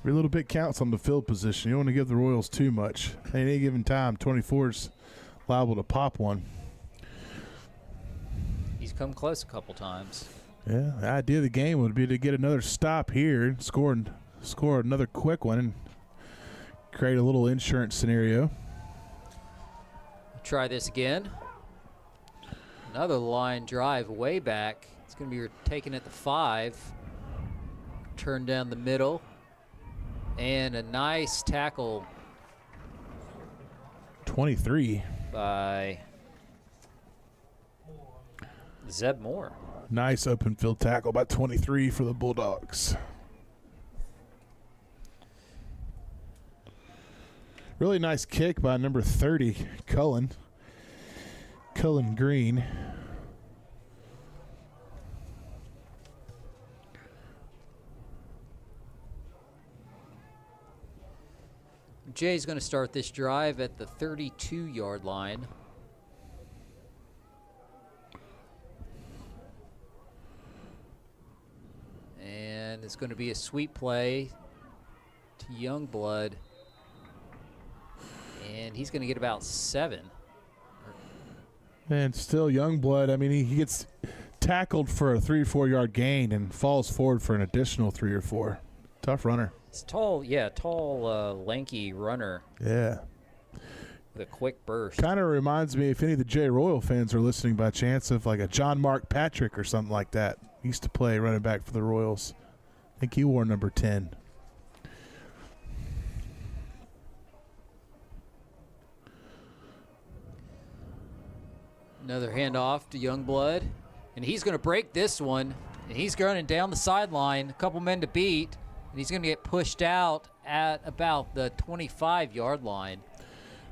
Every little bit counts on the field position. You don't want to give the Royals too much. At any given time, 24's liable to pop one. He's come close a couple times. Yeah, the idea of the game would be to get another stop here and score another quick one and create a little insurance scenario. Try this again. Another line drive way back. It's going to be taken at the 5. Turn down the middle. And a nice tackle. 23. By Zeb Moore. Nice open field tackle by 23 for the Bulldogs. Really nice kick by number 30, Cullen Green. Jay's going to start this drive at the 32-yard line. And it's going to be a sweep play to Youngblood. And he's going to get about 7. And still Youngblood, I mean, he gets tackled for a 3 or 4 yard gain and falls forward for an additional 3 or 4. Tough runner. It's tall, lanky runner. Yeah. With a quick burst. Kind of reminds me, if any of the Jay Royal fans are listening by chance, of like a John Mark Patrick or something like that. He used to play running back for the Royals. I think he wore number 10. Another handoff to Youngblood. And he's going to break this one. And he's running down the sideline. A couple men to beat. And he's going to get pushed out at about the 25-yard line.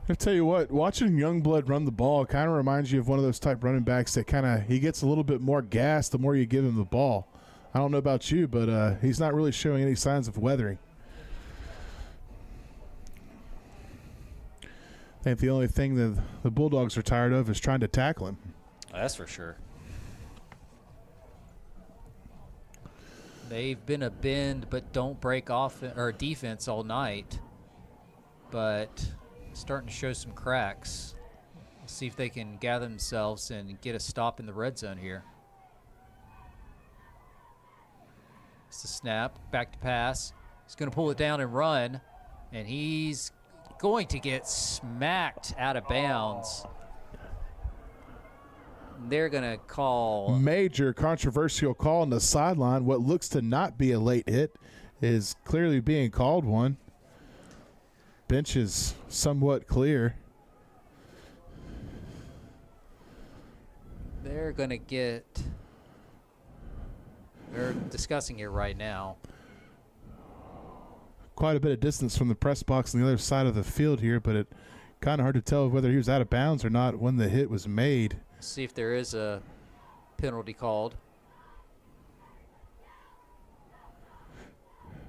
I'll tell you what, watching Youngblood run the ball kind of reminds you of one of those type running backs that he gets a little bit more gas the more you give him the ball. I don't know about you, but he's not really showing any signs of weathering. I think the only thing that the Bulldogs are tired of is trying to tackle him. That's for sure. They've been a bend but don't break off or defense all night, but starting to show some cracks. We'll see if they can gather themselves and get a stop in the red zone here. It's a snap, back to pass. He's going to pull it down and run, and he's going to get smacked out of bounds. They're going to call major controversial call on the sideline. What looks to not be a late hit is clearly being called one. Bench is somewhat clear. They're going to get – they're discussing it right now. Quite a bit of distance from the press box on the other side of the field here, but it kind of hard to tell whether he was out of bounds or not when the hit was made. See if there is a penalty called.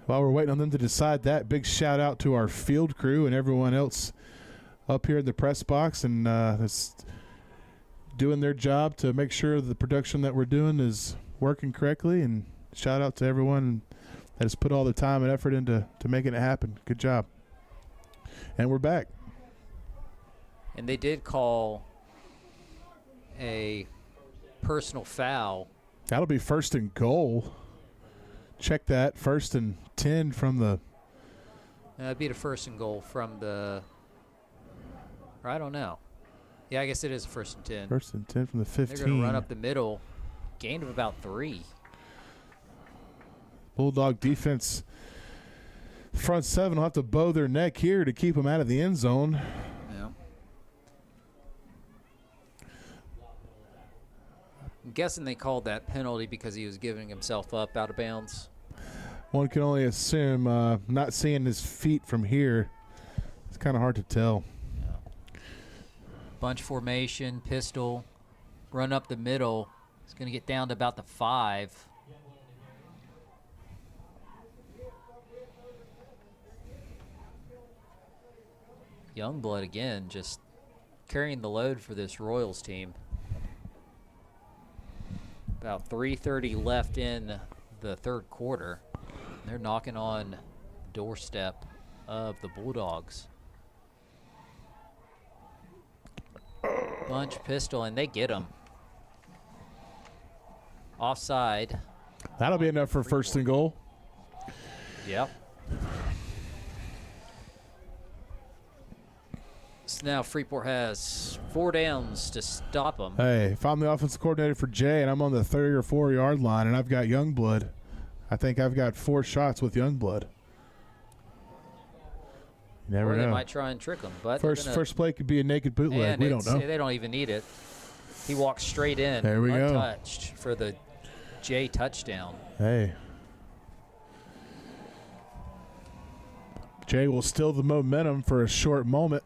While we're waiting on them to decide that, big shout out to our field crew and everyone else up here in the press box and that's doing their job to make sure the production that we're doing is working correctly. And shout out to everyone that has put all the time and effort into making it happen. Good job. And we're back. And they did call a personal foul. That'll be 1st and goal. Check that. 1st and 10 from the. That'd be the 1st and goal from the. Or I don't know. Yeah, I guess it is a 1st and 10. 1st and 10 from the 15. They're going to run up the middle. Gain of about 3. Bulldog defense, front 7 will have to bow their neck here to keep them out of the end zone. Yeah. I'm guessing they called that penalty because he was giving himself up out of bounds. One can only assume, not seeing his feet from here, it's kind of hard to tell. Yeah. Bunch formation, pistol, run up the middle. It's going to get down to about the 5. Youngblood again, just carrying the load for this Royals team. About 3:30 left in the 3rd quarter. They're knocking on the doorstep of the Bulldogs. Bunch pistol, and they get him. Offside. That'll be enough for 1st and goal. Yep. So now Freeport has 4 downs to stop them. Hey, if I'm the offensive coordinator for Jay and I'm on the 30 or 4 yard line and I've got Youngblood, I think I've got 4 shots with Youngblood. You never know. They might try and trick him. But first play could be a naked bootleg. We don't know. They don't even need it. He walks straight in, there we untouched for the Jay touchdown. Hey. Jay will steal the momentum for a short moment.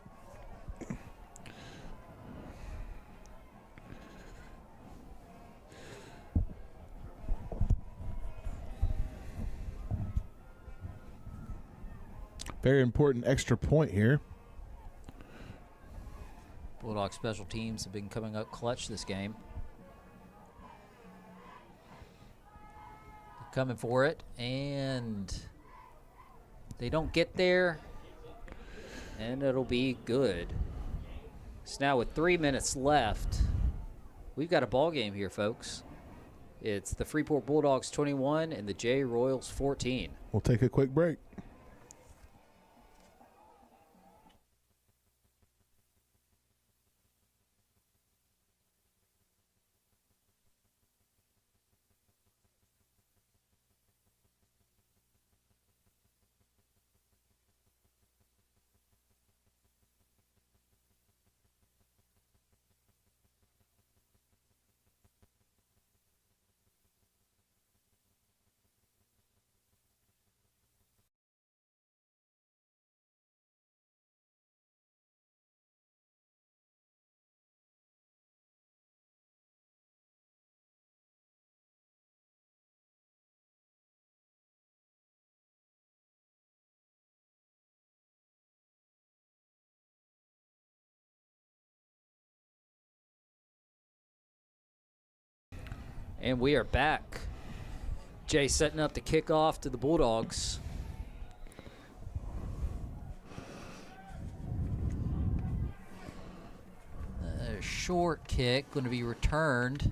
Very important extra point here. Bulldog special teams have been coming up clutch this game. Coming for it, and they don't get there, and it'll be good. So now with 3 minutes left, we've got a ball game here, folks. It's the Freeport Bulldogs 21 and the Jay Royals 14. We'll take a quick break. And we are back. Jay setting up the kickoff to the Bulldogs. A short kick going to be returned.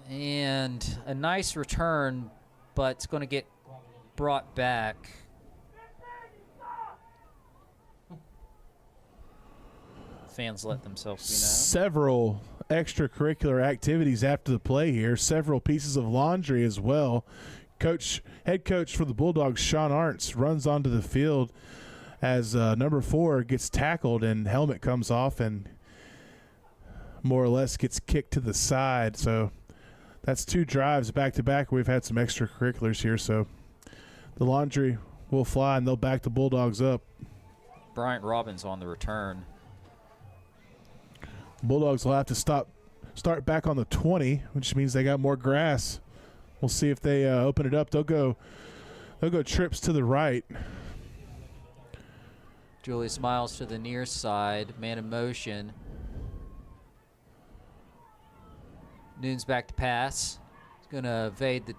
And a nice return, but it's going to get brought back. Fans let themselves be known. Several extracurricular activities after the play here. Several pieces of laundry as well. Head coach for the Bulldogs, Sean Arntz, runs onto the field as number 4 gets tackled and helmet comes off and more or less gets kicked to the side. So that's 2 drives back to back. We've had some extracurriculars here, so the laundry will fly and they'll back the Bulldogs up. Bryant Robbins on the return. Bulldogs will have to start back on the 20, which means they got more grass. We'll see if they open it up. They'll go trips to the right. Julius Miles to the near side, man in motion. Noon's back to pass. He's going to evade the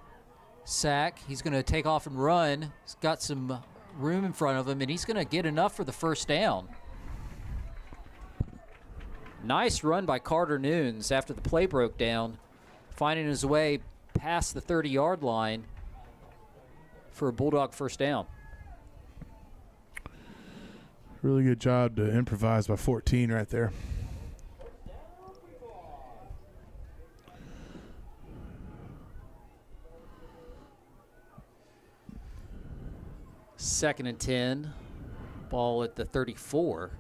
sack. He's going to take off and run. He's got some room in front of him, and he's going to get enough for the first down. Nice run by Carter Noons after the play broke down, finding his way past the 30-yard line for a Bulldog first down. Really good job to improvise by 14 right there. Second and 10. Ball at the 34.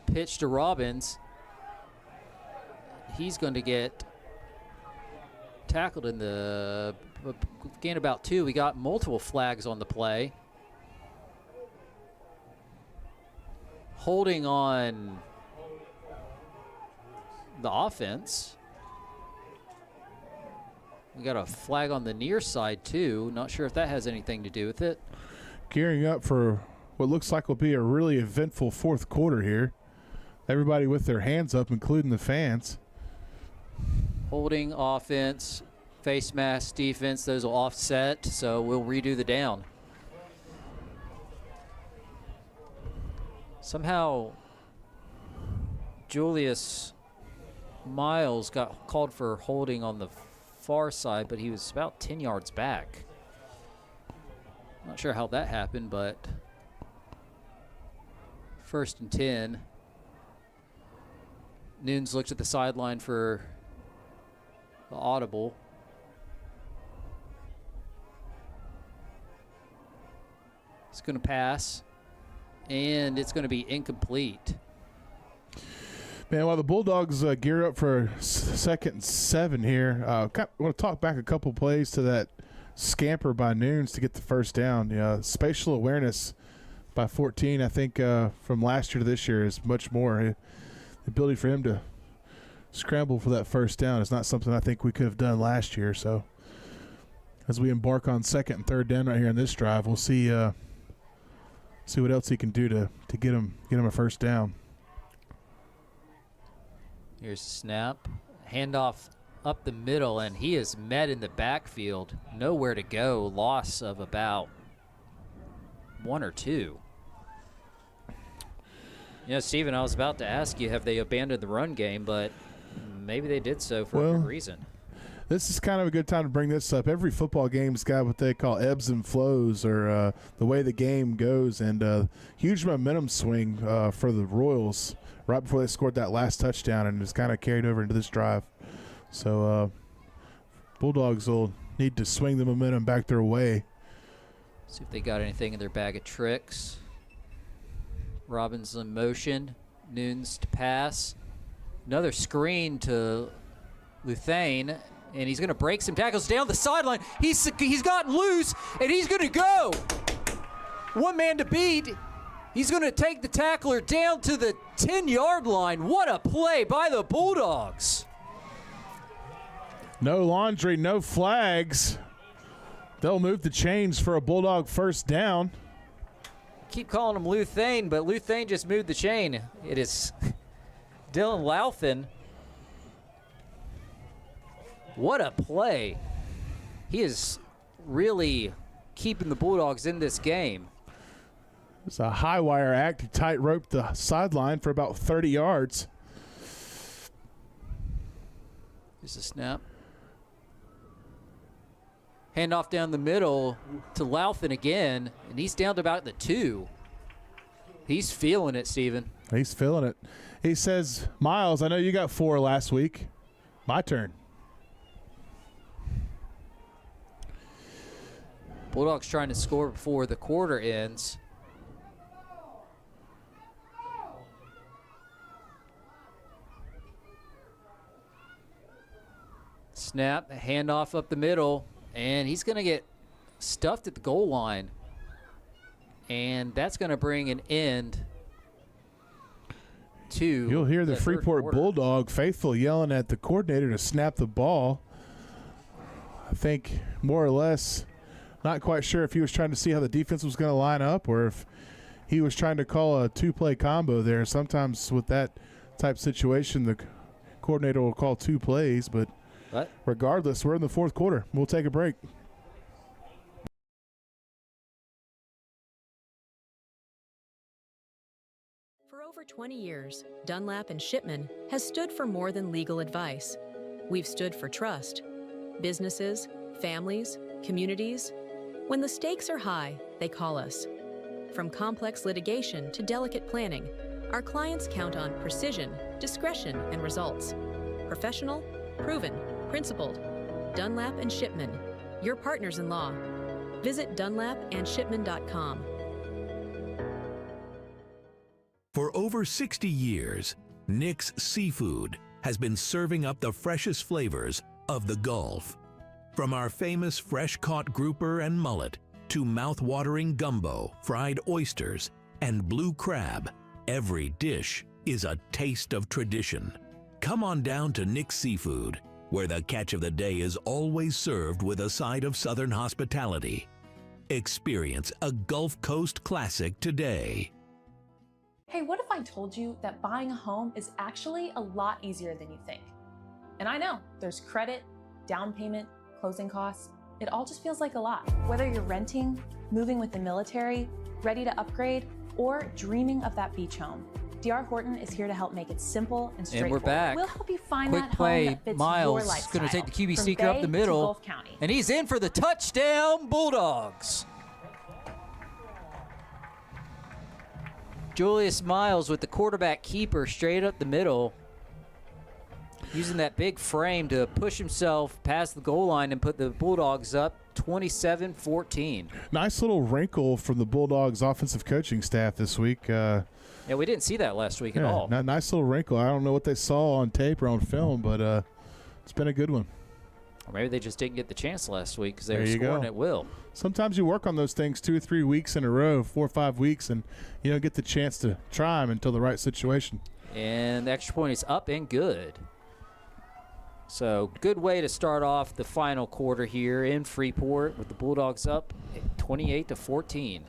Pitch to Robbins. He's going to get tackled in the gain about 2. We got multiple flags on the play. Holding on the offense. We got a flag on the near side too. Not sure if that has anything to do with it. Gearing up for what looks like will be a really eventful fourth quarter here. Everybody with their hands up, including the fans. Holding offense, face mask defense, those will offset, so we'll redo the down. Somehow Julius Miles got called for holding on the far side, but he was about 10 yards back. Not sure how that happened, but first and 10. Nunes looks at the sideline for the audible. It's going to pass, and it's going to be incomplete. Man, while the Bulldogs gear up for second and 7 here, I want to talk back a couple plays to that scamper by Nunes to get the first down. Spatial awareness by 14, I think, from last year to this year is much more. The ability for him to scramble for that first down is not something I think we could have done last year. So as we embark on second and third down right here in this drive, we'll see what else he can do to get him a first down. Here's the snap. Handoff up the middle, and he is met in the backfield. Nowhere to go. Loss of about 1 or 2. Stephen, I was about to ask you, have they abandoned the run game, but maybe they did so for a good reason. This is kind of a good time to bring this up. Every football game's got what they call ebbs and flows, or the way the game goes, and huge momentum swing for the Royals right before they scored that last touchdown, and it's kind of carried over into this drive. So Bulldogs will need to swing the momentum back their way. See if they got anything in their bag of tricks. Robbins in motion. Nunes to pass. Another screen to Luthane, and he's going to break some tackles down the sideline. He's gotten loose, and he's going to go. One man to beat. He's going to take the tackler down to the 10-yard line. What a play by the Bulldogs. No laundry, no flags. They'll move the chains for a Bulldog first down. Keep calling him Luthane, but Luthane just moved the chain. It is Dylan Louthan. What a play. He is really keeping the Bulldogs in this game. It's a high wire act. He tight roped the sideline for about 30 yards. Here's a snap. Handoff down the middle to Louthan again, and he's down to about the 2. He's feeling it, Steven. He's feeling it. He says, Miles, I know you got 4 last week. My turn. Bulldogs trying to score before the quarter ends. Snap, handoff up the middle, and he's going to get stuffed at the goal line. And that's going to bring an end to You'll hear the Freeport Bulldog faithful yelling at the coordinator to snap the ball. I think more or less, not quite sure if he was trying to see how the defense was going to line up or if he was trying to call a 2-play combo there. Sometimes with that type of situation, the coordinator will call 2 plays, but regardless, we're in the fourth quarter. We'll take a break. For over 20 years, Dunlap and Shipman has stood for more than legal advice. We've stood for trust, businesses, families, communities. When the stakes are high, they call us. From complex litigation to delicate planning, our clients count on precision, discretion, and results. Professional, proven, principled. Dunlap and Shipman, your partners in law. Visit dunlapandshipman.com. For over 60 years, Nick's Seafood has been serving up the freshest flavors of the Gulf. From our famous fresh-caught grouper and mullet to mouth-watering gumbo, fried oysters, and blue crab, every dish is a taste of tradition. Come on down to Nick's Seafood, where the catch of the day is always served with a side of Southern hospitality. Experience a Gulf Coast classic today. Hey, what if I told you that buying a home is actually a lot easier than you think? And I know, there's credit, down payment, closing costs. It all just feels like a lot. Whether you're renting, moving with the military, ready to upgrade, or dreaming of that beach home, D.R. Horton is here to help make it simple and straightforward. And we're back. We'll help you find Quick that play. home that fits Miles your lifestyle. going to take the QB from seeker up Bay the to middle. Gulf County. And he's in for the touchdown, Bulldogs. Julius Miles with the quarterback keeper straight up the middle, using that big frame to push himself past the goal line and put the Bulldogs up 27-14. Nice little wrinkle from the Bulldogs offensive coaching staff this week. Yeah, we didn't see that last week at all. Nice little wrinkle. I don't know what they saw on tape or on film, but it's been a good one. Or maybe they just didn't get the chance last week because they There were you scoring go. at will. Sometimes you work on those things 2 or 3 weeks in a row, 4 or 5 weeks, and you don't get the chance to try them until the right situation. And the extra point is up and good. So good way to start off the final quarter here in Freeport with the Bulldogs up 28-14.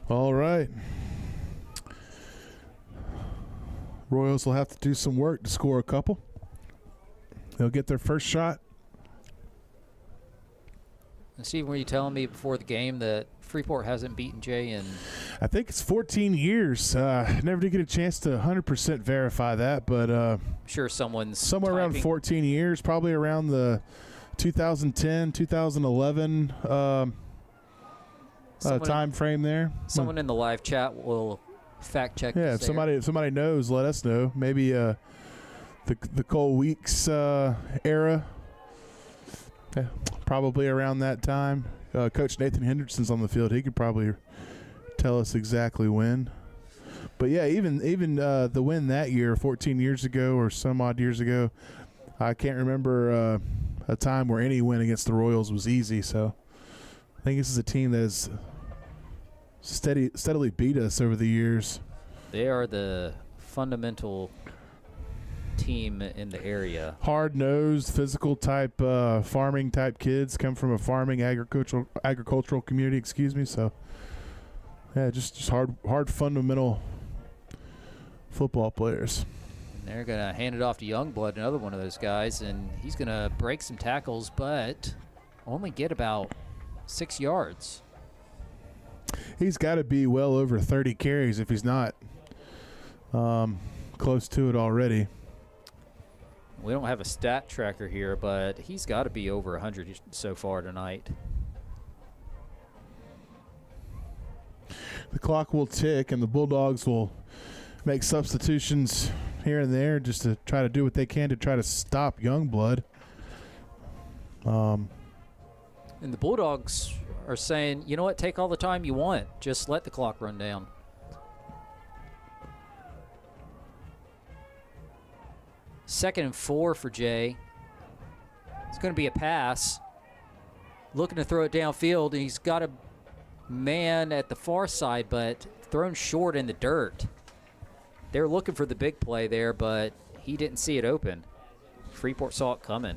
All right. Royals will have to do some work to score a couple. They'll get their first shot. Steve, were you telling me before the game that Freeport hasn't beaten Jay in? I think it's 14 years. Never did get a chance to 100% verify that, but I'm sure someone's somewhere around typing. 14 years, probably around the 2010, 2011 time frame there. Someone in the live chat will fact check. Yeah, this if somebody knows, let us know. Maybe the Cole Weeks era. Yeah, probably around that time. Coach Nathan Henderson's on the field. He could probably tell us exactly when. But yeah, even the win that year, 14 years ago or some odd years ago, I can't remember a time where any win against the Royals was easy. So I think this is a team that has steadily beat us over the years. They are the fundamental team in the area. Hard-nosed, physical type, farming type kids, come from a farming agricultural community. So yeah, just hard fundamental football players. And they're gonna hand it off to Youngblood, another one of those guys, and he's gonna break some tackles, but only get about 6 yards. He's got to be well over 30 carries if he's not close to it already. We don't have a stat tracker here, but he's got to be over 100 so far tonight. The clock will tick, and the Bulldogs will make substitutions here and there just to try to do what they can to try to stop Youngblood. And the Bulldogs are saying, you know what, take all the time you want. Just let the clock run down. Second and 4 for Jay. It's going to be a pass. looking to throw it downfield, and he's got a man at the far side, but thrown short in the dirt. They're looking for the big play there, but he didn't see it open. Freeport saw it coming.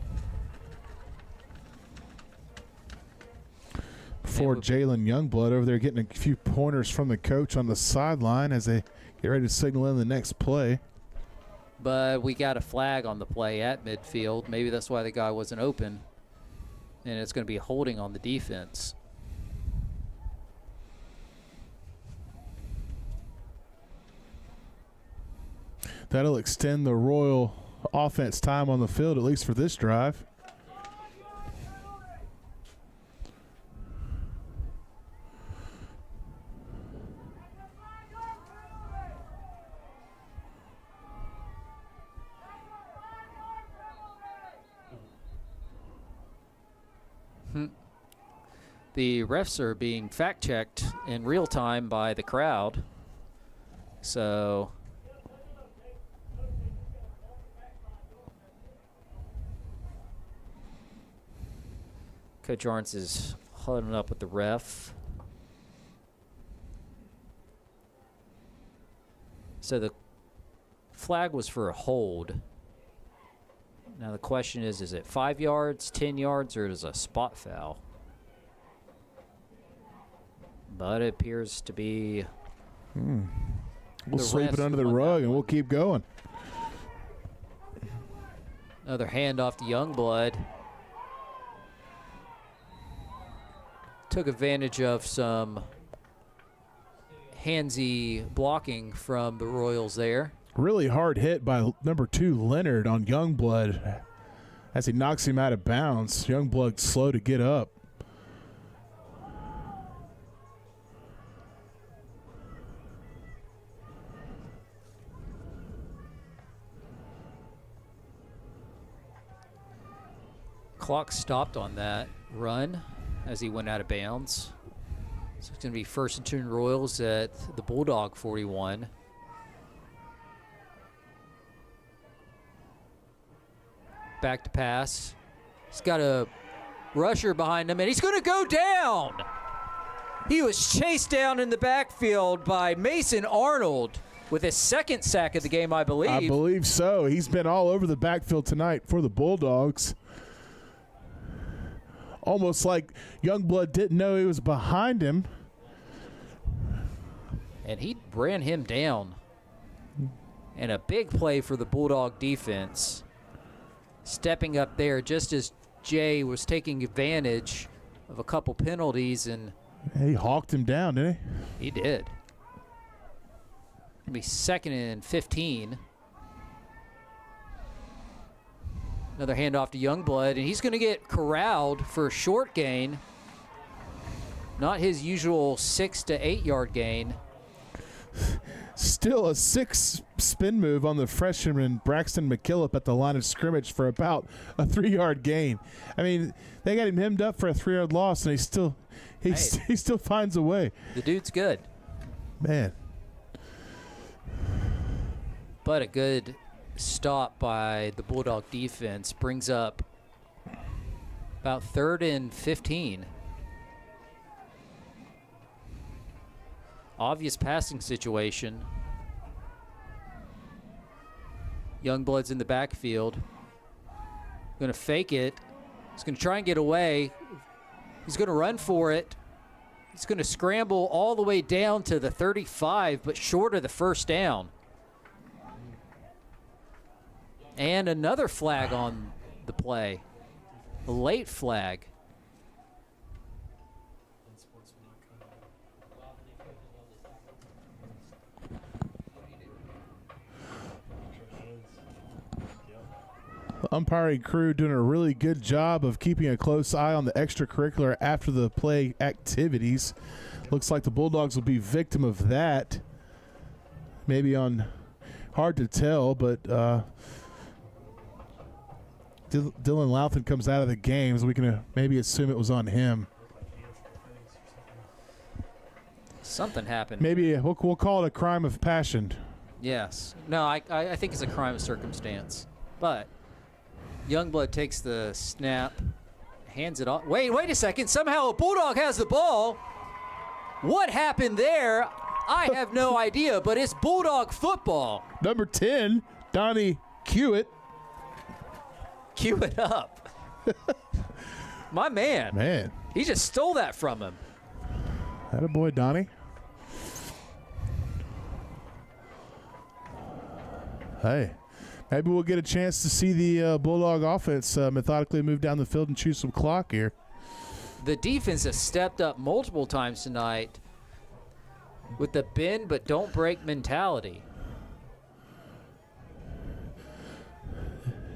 For Jalen Youngblood over there getting a few pointers from the coach on the sideline as they get ready to signal in the next play. But we got a flag on the play at midfield. Maybe that's why the guy wasn't open. And it's going to be holding on the defense. That'll extend the Royal offense time on the field, at least for this drive. The refs are being fact-checked in real time by the crowd. So Coach Arntz is huddling up with the ref. So the flag was for a hold. Now the question is it 5 yards, 10 yards, or is it a spot foul? But it appears to be. We'll sweep it under the rug and we'll keep going. Another handoff to Youngblood. Took advantage of some handsy blocking from the Royals there. Really hard hit by number 2 Leonard on Youngblood as he knocks him out of bounds. Youngblood slow to get up. Clock stopped on that run as he went out of bounds. So it's going to be first and 10 Royals at the Bulldog 41. Back to pass. He's got a rusher behind him, and he's going to go down. He was chased down in the backfield by Mason Arnold with his second sack of the game, I believe. I believe so. He's been all over the backfield tonight for the Bulldogs. Almost like Youngblood didn't know he was behind him. And he ran him down. And a big play for the Bulldog defense. Stepping up there just as Jay was taking advantage of a couple penalties. And he hawked him down, didn't he? He did. It'll be 2nd and 15. Another handoff to Youngblood, and he's going to get corralled for a short gain. Not his usual 6 to 8 yard gain. Still a 6 spin move on the freshman Braxton McKillop at the line of scrimmage for about a 3 yard gain. I mean, they got him hemmed up for a 3 yard loss, and he still finds a way. The dude's good. Man. But a good stop by the Bulldog defense brings up about 3rd and 15. Obvious passing situation. Youngblood's in the backfield. Going to fake it. He's going to try and get away. He's going to run for it. He's going to scramble all the way down to the 35, but short of the first down. And another flag on the play. A late flag. The umpiring crew doing a really good job of keeping a close eye on the extracurricular after the play activities. Looks like the Bulldogs will be victim of that. Maybe on, hard to tell, but Dylan Louthan comes out of the game, so we can maybe assume it was on him. Something happened. Maybe we'll call it a crime of passion. Yes. No, I think it's a crime of circumstance. But Youngblood takes the snap, Hands it off. Wait a second. Somehow a Bulldog has the ball. What happened there? I have no idea, but it's Bulldog football. Number 10, Donnie Hewitt. Cue it up. My man. Man. He just stole that from him. Attaboy, Donnie. Hey, maybe we'll get a chance to see the Bulldog offense methodically move down the field and chew some clock here. The defense has stepped up multiple times tonight with the bend but don't break mentality.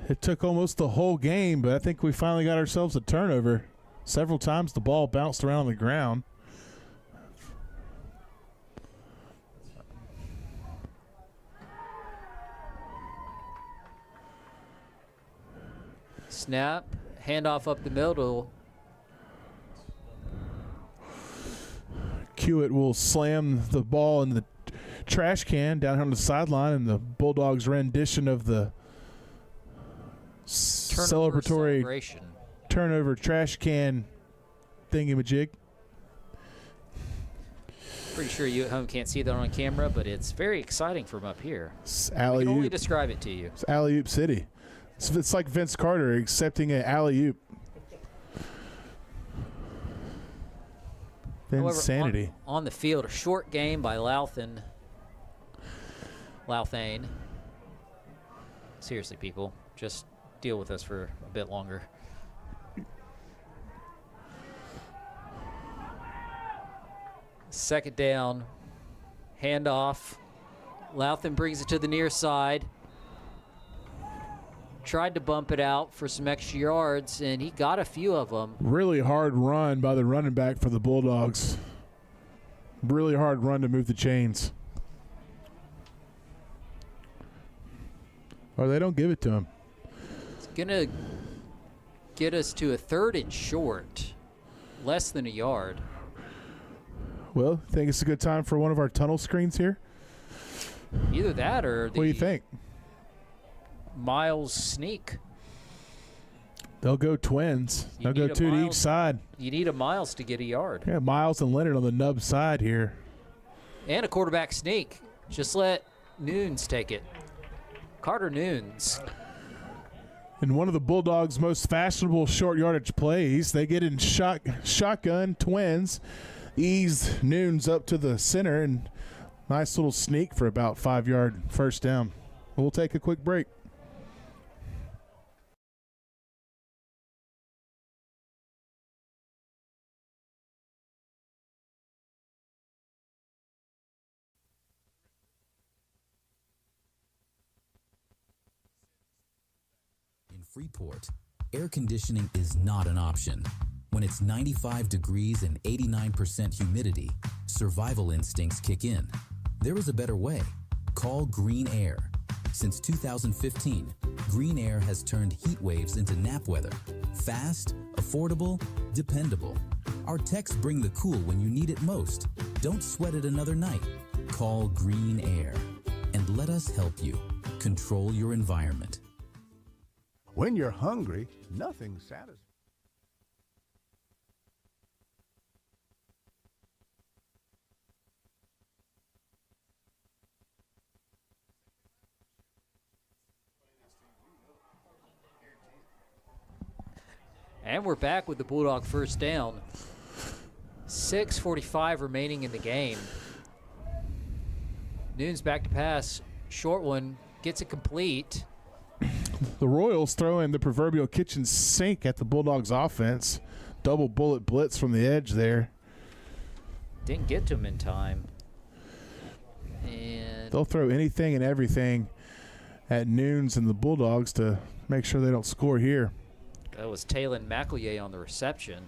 It took almost the whole game, but I think we finally got ourselves a turnover. Several times the ball bounced around the ground. Snap, handoff up the middle. Hewitt will slam the ball in the trash can down here on the sideline, and the Bulldogs' rendition of the celebratory turnover trash can thingamajig. Pretty sure you at home can't see that on camera, but it's very exciting from up here. I can only describe it to you. It's alley-oop city. It's like Vince Carter accepting an alley-oop. Insanity. On the field, a short game by Louthane. Seriously, people, just deal with us for a bit longer. Second down, handoff. Louthane brings it to the near side. Tried to bump it out for some extra yards, and he got a few of them. Really hard run by the running back for the Bulldogs. Really hard run to move the chains. Or they don't give it to him. It's going to get us to a 3rd and short, less than a yard. Well, think it's a good time for one of our tunnel screens here? Either that or what do you think? Miles sneak. They'll go twins. They'll go 2 to each side. You need a Miles to get a yard. Yeah, Miles and Leonard on the nub side here. And a quarterback sneak. Just let Nunes take it. Carter Nunes. In one of the Bulldogs' most fashionable short yardage plays, they get in shotgun twins, ease Nunes up to the center, and nice little sneak for about 5-yard first down. We'll take a quick break. Freeport, air conditioning is not an option. When it's 95 degrees and 89% humidity, survival instincts kick in. There is a better way. Call Green Air. Since 2015, Green Air has turned heat waves into nap weather. Fast, affordable, dependable. Our techs bring the cool when you need it most. Don't sweat it another night. Call Green Air and let us help you control your environment. When you're hungry, nothing satisfies. And we're back with the Bulldog first down. 6:45 remaining in the game. Nunes back to pass. Short one. Gets it complete. The Royals throw in the proverbial kitchen sink at the Bulldogs offense. Double bullet blitz from the edge there. Didn't get to him in time. And they'll throw anything and everything at Nunes and the Bulldogs to make sure they don't score here. that was Talon McEllier on the reception.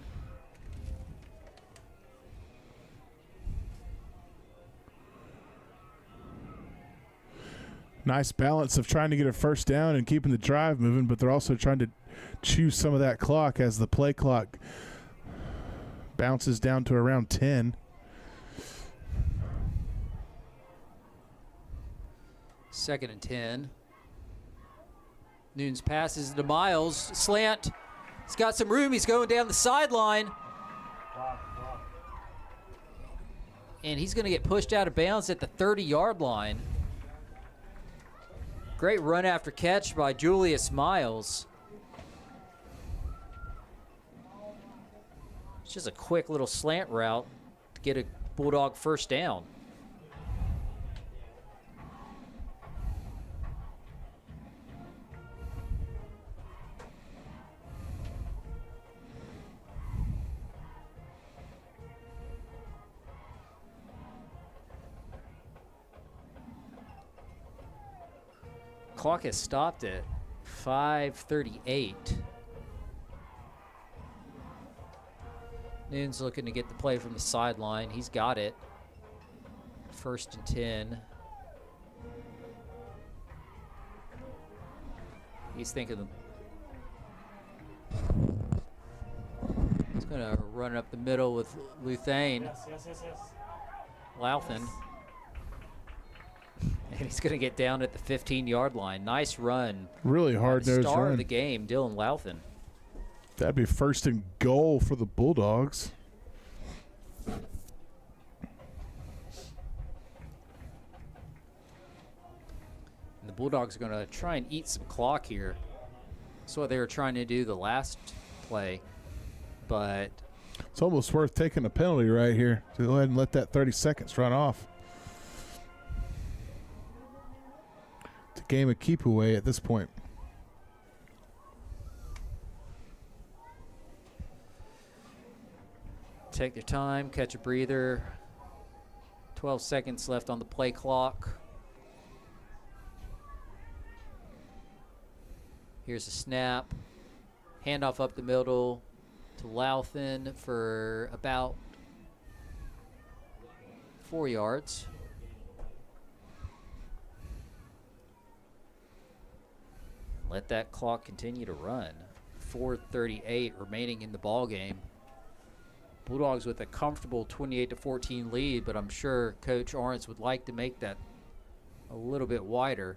Nice balance of trying to get a first down and keeping the drive moving, but they're also trying to chew some of that clock as the play clock bounces down to around 10. Second and 10. Nunes passes to Miles. Slant. He's got some room. He's going down the sideline. And he's going to get pushed out of bounds at the 30-yard line. Great run after catch by Julius Miles. It's just a quick little slant route to get a Bulldog first down. Clock has stopped at 5:38. Noon's looking to get the play from the sideline. He's got it. 1st and 10. He's thinking he's going to run up the middle with Luthane. Yes. Louthan. And he's going to get down at the 15-yard line. Nice run. Really hard-nosed Star run. of the game, Dylan Louthan. That'd be 1st and goal for the Bulldogs. And the Bulldogs are going to try and eat some clock here. That's what they were trying to do the last play. But it's almost worth taking a penalty right here to go ahead and let that 30 seconds run off. It's a game of keep away at this point. take their time, catch a breather. 12 seconds left on the play clock. Here's a snap. Handoff up the middle to Louthan for about 4 yards. Let that clock continue to run. 4:38 remaining in the ball game. Bulldogs with a comfortable 28-14 lead, but I'm sure Coach Arntz would like to make that a little bit wider.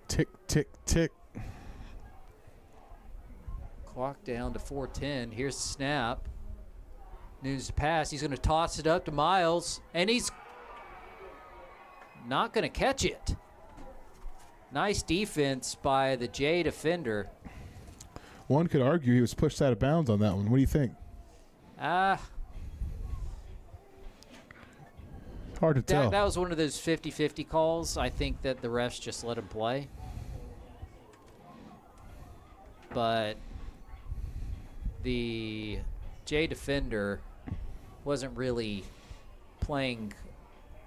Tick, tick, tick. Clock down to 4:10. Here's the snap. News to pass. He's going to toss it up to Miles, and he's not going to catch it. Nice defense by the J defender. One could argue he was pushed out of bounds on that one. What do you think? Hard to tell. That was one of those 50-50 calls. I think that the refs just let him play. But the J defender wasn't really playing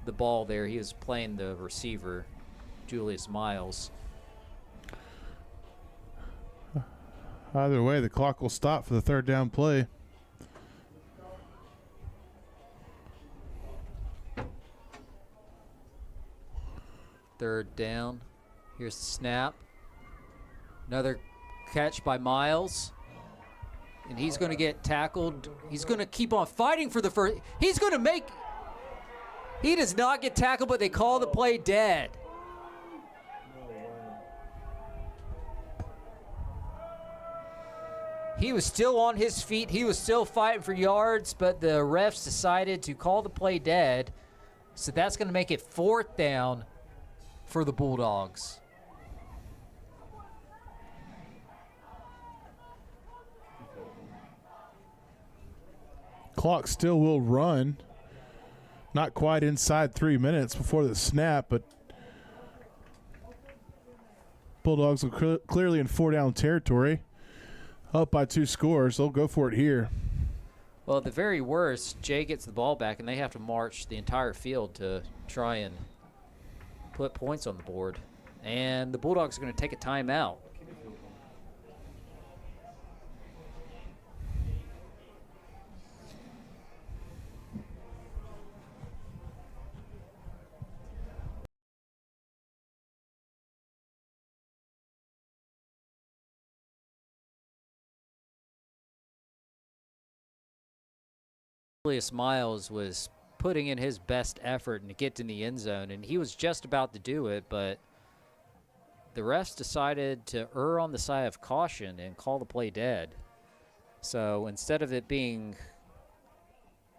the ball there. He was playing the receiver, Julius Miles. Either way, the clock will stop for the third down play. Third down. Here's the snap. Another catch by Miles. And he's going to get tackled. He's going to keep on fighting for the first. He's going to make. He does not get tackled, but they call the play dead. He was still on his feet. He was still fighting for yards, but the refs decided to call the play dead. So that's going to make it fourth down for the Bulldogs. Clock still will run. Not quite inside 3 minutes before the snap, but Bulldogs are clearly in four-down territory. Up by 2 scores. They'll go for it here. Well, at the very worst, Jay gets the ball back, and they have to march the entire field to try and put points on the board. And the Bulldogs are going to take a timeout. Julius Miles was putting in his best effort to get in the end zone, and he was just about to do it, but the refs decided to err on the side of caution and call the play dead. So instead of it being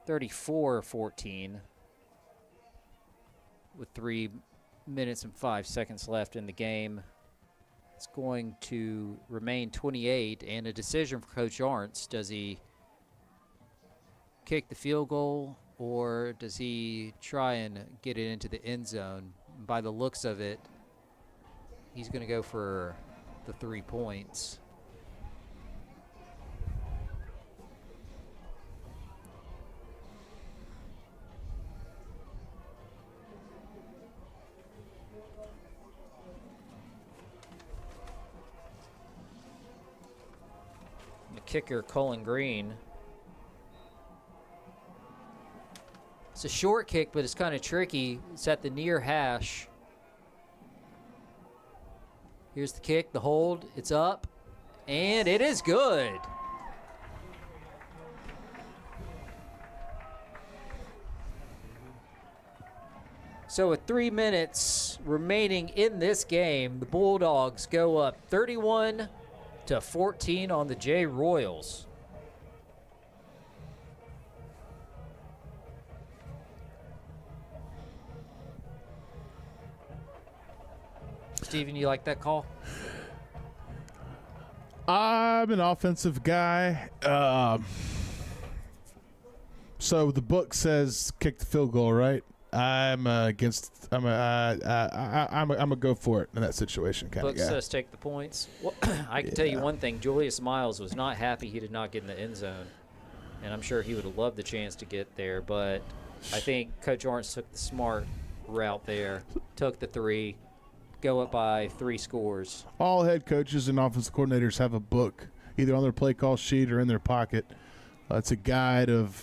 34-14 with 3 minutes and 5 seconds left in the game, it's going to remain 28, and a decision for Coach Arntz. Does he kick the field goal, or does he try and get it into the end zone? By the looks of it, he's going to go for the 3 points. The kicker, Colin Green. It's a short kick, but it's kind of tricky. It's at the near hash. Here's the kick, the hold, it's up, and it is good. So with 3 minutes remaining in this game, the Bulldogs go up 31-14 on the Jay Royals. Steven, you like that call? I'm an offensive guy. So the book says kick the field goal, right? I'm against. I'm a go for it in that situation kind of guy. Book says take the points. Well, I can tell you one thing: Julius Miles was not happy he did not get in the end zone, and I'm sure he would have loved the chance to get there. But I think Coach Arntz took the smart route there, took the 3. Go up by 3 scores. All head coaches and offensive coordinators have a book, either on their play call sheet or in their pocket. It's a guide of,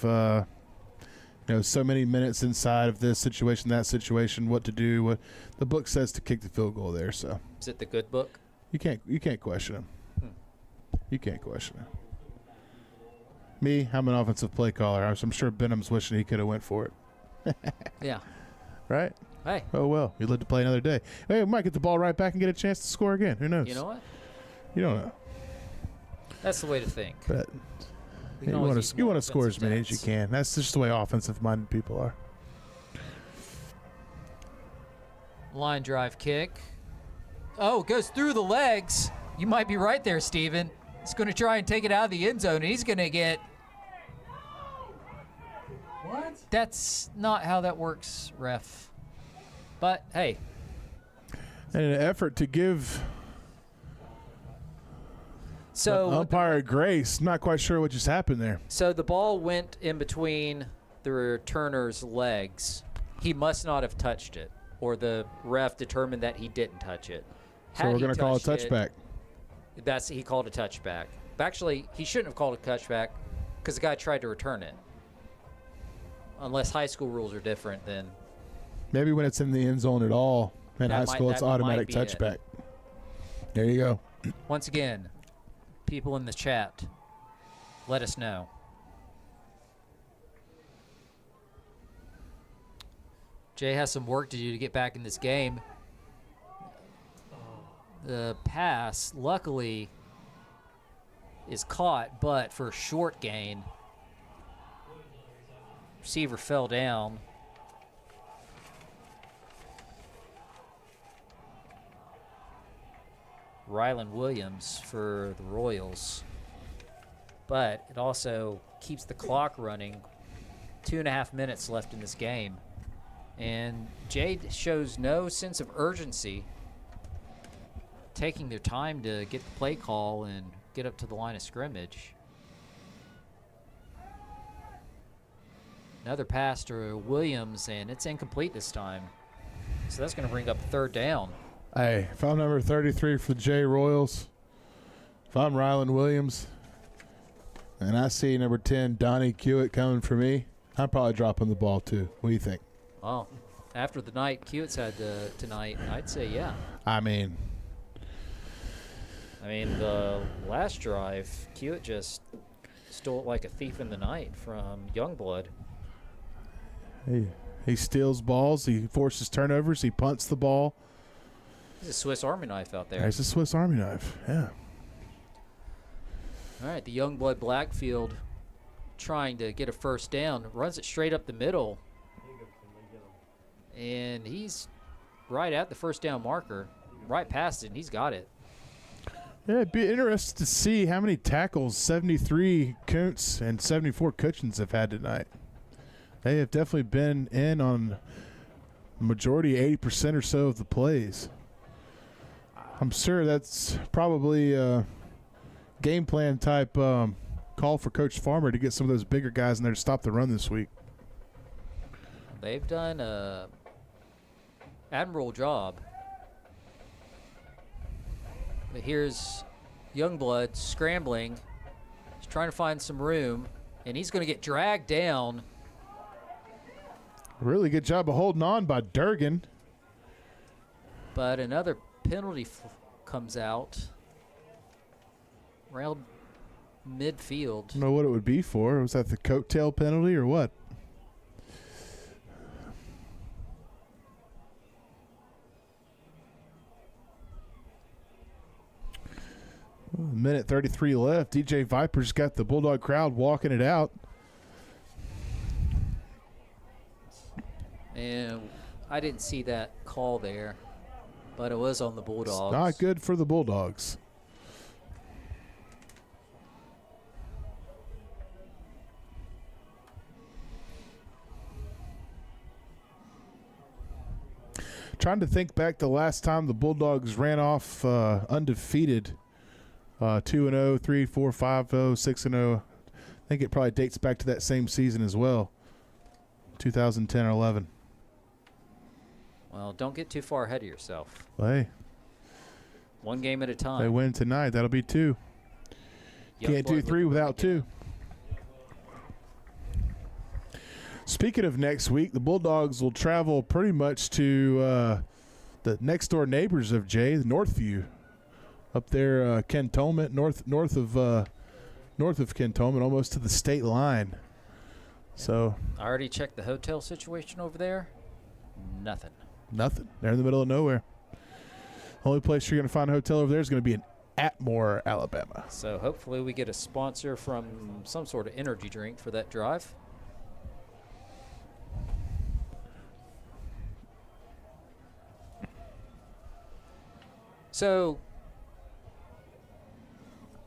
so many minutes inside of this situation, that situation, what to do. What the book says to kick the field goal there. So is it the good book? You can't question him. You can't question him. Me, I'm an offensive play caller. I'm sure Benham's wishing he could have went for it. Yeah. Right. Hey. Oh, well, you live to play another day. Hey, we might get the ball right back and get a chance to score again. Who knows? You know what? You don't know. That's the way to think. But you want to score as many as you can. That's just the way offensive-minded people are. Line drive kick. Oh, it goes through the legs. You might be right there, Steven. He's going to try and take it out of the end zone, and he's going to get... What? That's not how that works, ref. But, hey. In an effort to give the umpire grace, not quite sure what just happened there. So the ball went in between the returner's legs. He must not have touched it, or the ref determined that he didn't touch it. So we're going to call a touchback. He called a touchback. But actually, he shouldn't have called a touchback because the guy tried to return it. Unless high school rules are different, then... Maybe when it's in the end zone at all, in high school, it's automatic touchback. There you go. Once again, people in the chat, let us know. Jay has some work to do to get back in this game. The pass, luckily, is caught, but for a short gain. Receiver fell down. Rylan Williams for the Royals. But it also keeps the clock running. 2.5 minutes left in this game. And Jade shows no sense of urgency, taking their time to get the play call and get up to the line of scrimmage. Another pass to Williams, and it's incomplete this time. So that's going to bring up 3rd down. Hey, if I'm number 33 for the Jay Royals, if I'm Rylan Williams, and I see number 10, Donnie Hewitt, coming for me, I'm probably dropping the ball too. What do you think? Well, after the night Hewitt's had tonight, I'd say yeah. I mean, the last drive, Hewitt just stole it like a thief in the night from Youngblood. He steals balls. He forces turnovers. He punts the ball. He's a Swiss Army knife out there. There's a Swiss Army knife, yeah. All right, the Youngblood Blackfield trying to get a first down. Runs it straight up the middle. And he's right at the first down marker. Right past it, and he's got it. Yeah, it'd be interesting to see how many tackles 73 Kuntz and 74 Cutchins have had tonight. They have definitely been in on majority, 80% or so of the plays. I'm sure that's probably a game plan type call for Coach Farmer to get some of those bigger guys in there to stop the run this week. They've done an admirable job. But here's Youngblood scrambling. He's trying to find some room, and he's going to get dragged down. Really good job of holding on by Durgan. But another penalty comes out around midfield. I don't know what it would be for. Was that the coattail penalty or what? Minute 33 left. DJ Viper's got the Bulldog crowd walking it out. And I didn't see that call there, but it was on the Bulldogs. Not good for the Bulldogs. Trying to think back to the last time the Bulldogs ran off undefeated. 2-0, 3, 4, 5-0, 6-0. I think it probably dates back to that same season as well, 2010 or 11. Well, don't get too far ahead of yourself. Hey, one game at a time. they win tonight. That'll be 2. Can't do 3 without 2. Speaking of next week, the Bulldogs will travel pretty much to the next door neighbors of Jay, the Northview, up there, Cantonment, north of Cantonment, almost to the state line. So I already checked the hotel situation over there. Nothing. They're in the middle of nowhere. Only place you're going to find a hotel over there is going to be in Atmore, Alabama. So hopefully we get a sponsor from some sort of energy drink for that drive. So,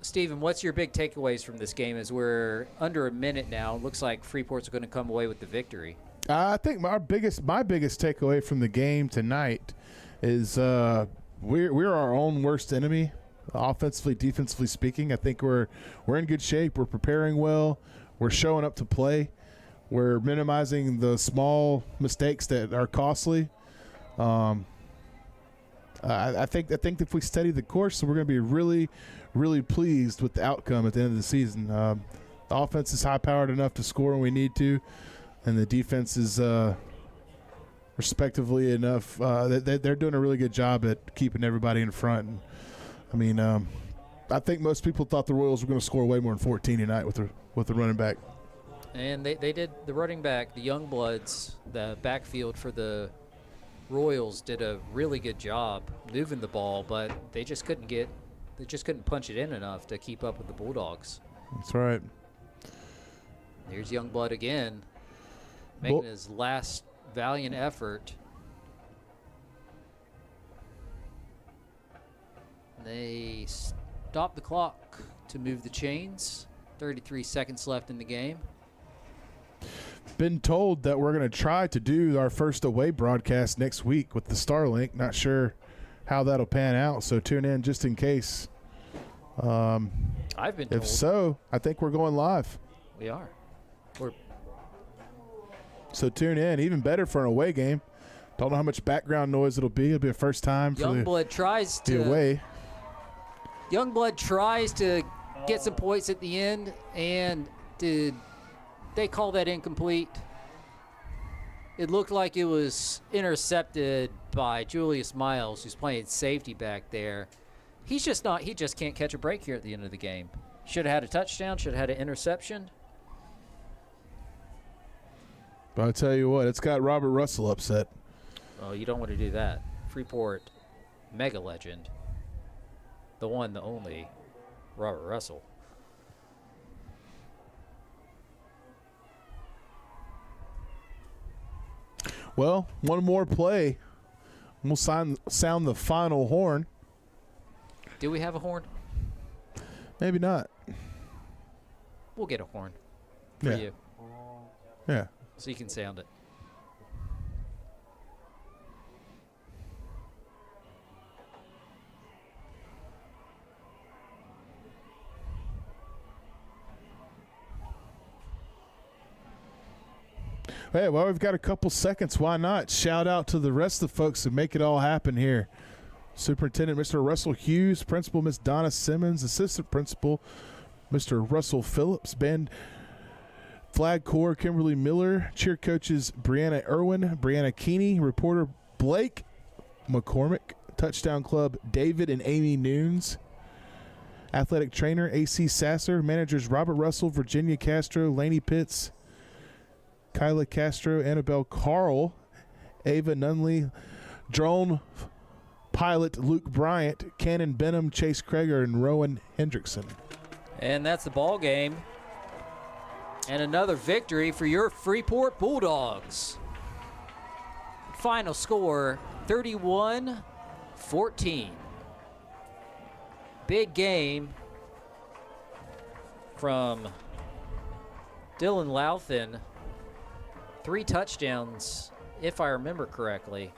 Stephen, what's your big takeaways from this game as we're under a minute now? It looks like Freeport's going to come away with the victory. I think my biggest takeaway from the game tonight is we're our own worst enemy, offensively, defensively speaking. I think we're in good shape. We're preparing well. We're showing up to play. We're minimizing the small mistakes that are costly. I think if we study the course, we're going to be really, really pleased with the outcome at the end of the season. The offense is high-powered enough to score when we need to, and the defense is respectively enough. They're doing a really good job at keeping everybody in front. And, I mean, I think most people thought the Royals were going to score way more than 14 tonight with the running back. And they did. The running back, the Youngbloods, the backfield for the Royals did a really good job moving the ball, but they just couldn't punch it in enough to keep up with the Bulldogs. That's right. Here's Youngblood again, making his last valiant effort. They stop the clock to move the chains. 33 seconds left in the game. Been told that we're going to try to do our first away broadcast next week with the Starlink. Not sure how that'll pan out, so tune in just in case. I've been told. If so, I think we're going live. We are. So tune in. Even better for an away game. Don't know how much background noise it'll be. It'll be a first time for Youngblood tries to away. Youngblood tries to get some points at the end, and they call that incomplete. It looked like it was intercepted by Julius Miles, who's playing safety back there. He just can't catch a break here at the end of the game. Should have had a touchdown, should have had an interception. But I'll tell you what, it's got Robert Russell upset. Oh, you don't want to do that. Freeport mega legend. The one, the only, Robert Russell. Well, one more play. We'll sound the final horn. Do we have a horn? Maybe not. We'll get a horn for you. Yeah. So you can sound it. Hey, well, we've got a couple seconds. Why not? Shout out to the rest of the folks who make it all happen here. Superintendent Mr. Russell Hughes, Principal Miss Donna Simmons, Assistant Principal Mr. Russell Phillips, Band Flag Corps Kimberly Miller, Cheer Coaches Brianna Irwin, Brianna Keeney, Reporter Blake McCormick, Touchdown Club David and Amy Nunes, Athletic Trainer AC Sasser, Managers Robert Russell, Virginia Castro, Laney Pitts, Kyla Castro, Annabelle Carl, Ava Nunley, Drone Pilot Luke Bryant, Cannon Benham, Chase Krager, and Rowan Hendrickson. And that's the ball game. And another victory for your Freeport Bulldogs. Final score, 31-14. Big game from Dylan Louthan. 3 touchdowns, if I remember correctly.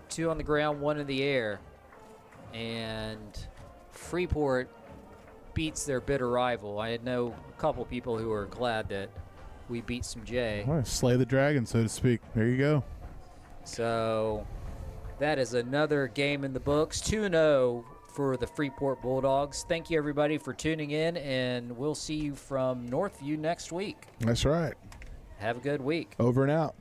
2 on the ground, 1 in the air. And Freeport beats their bitter rival. I know a couple people who are glad that we beat some J. Well, slay the dragon, so to speak. There you go. So that is another game in the books. 2-0 for the Freeport Bulldogs. Thank you, everybody, for tuning in, and we'll see you from Northview next week. That's right. Have a good week. Over and out.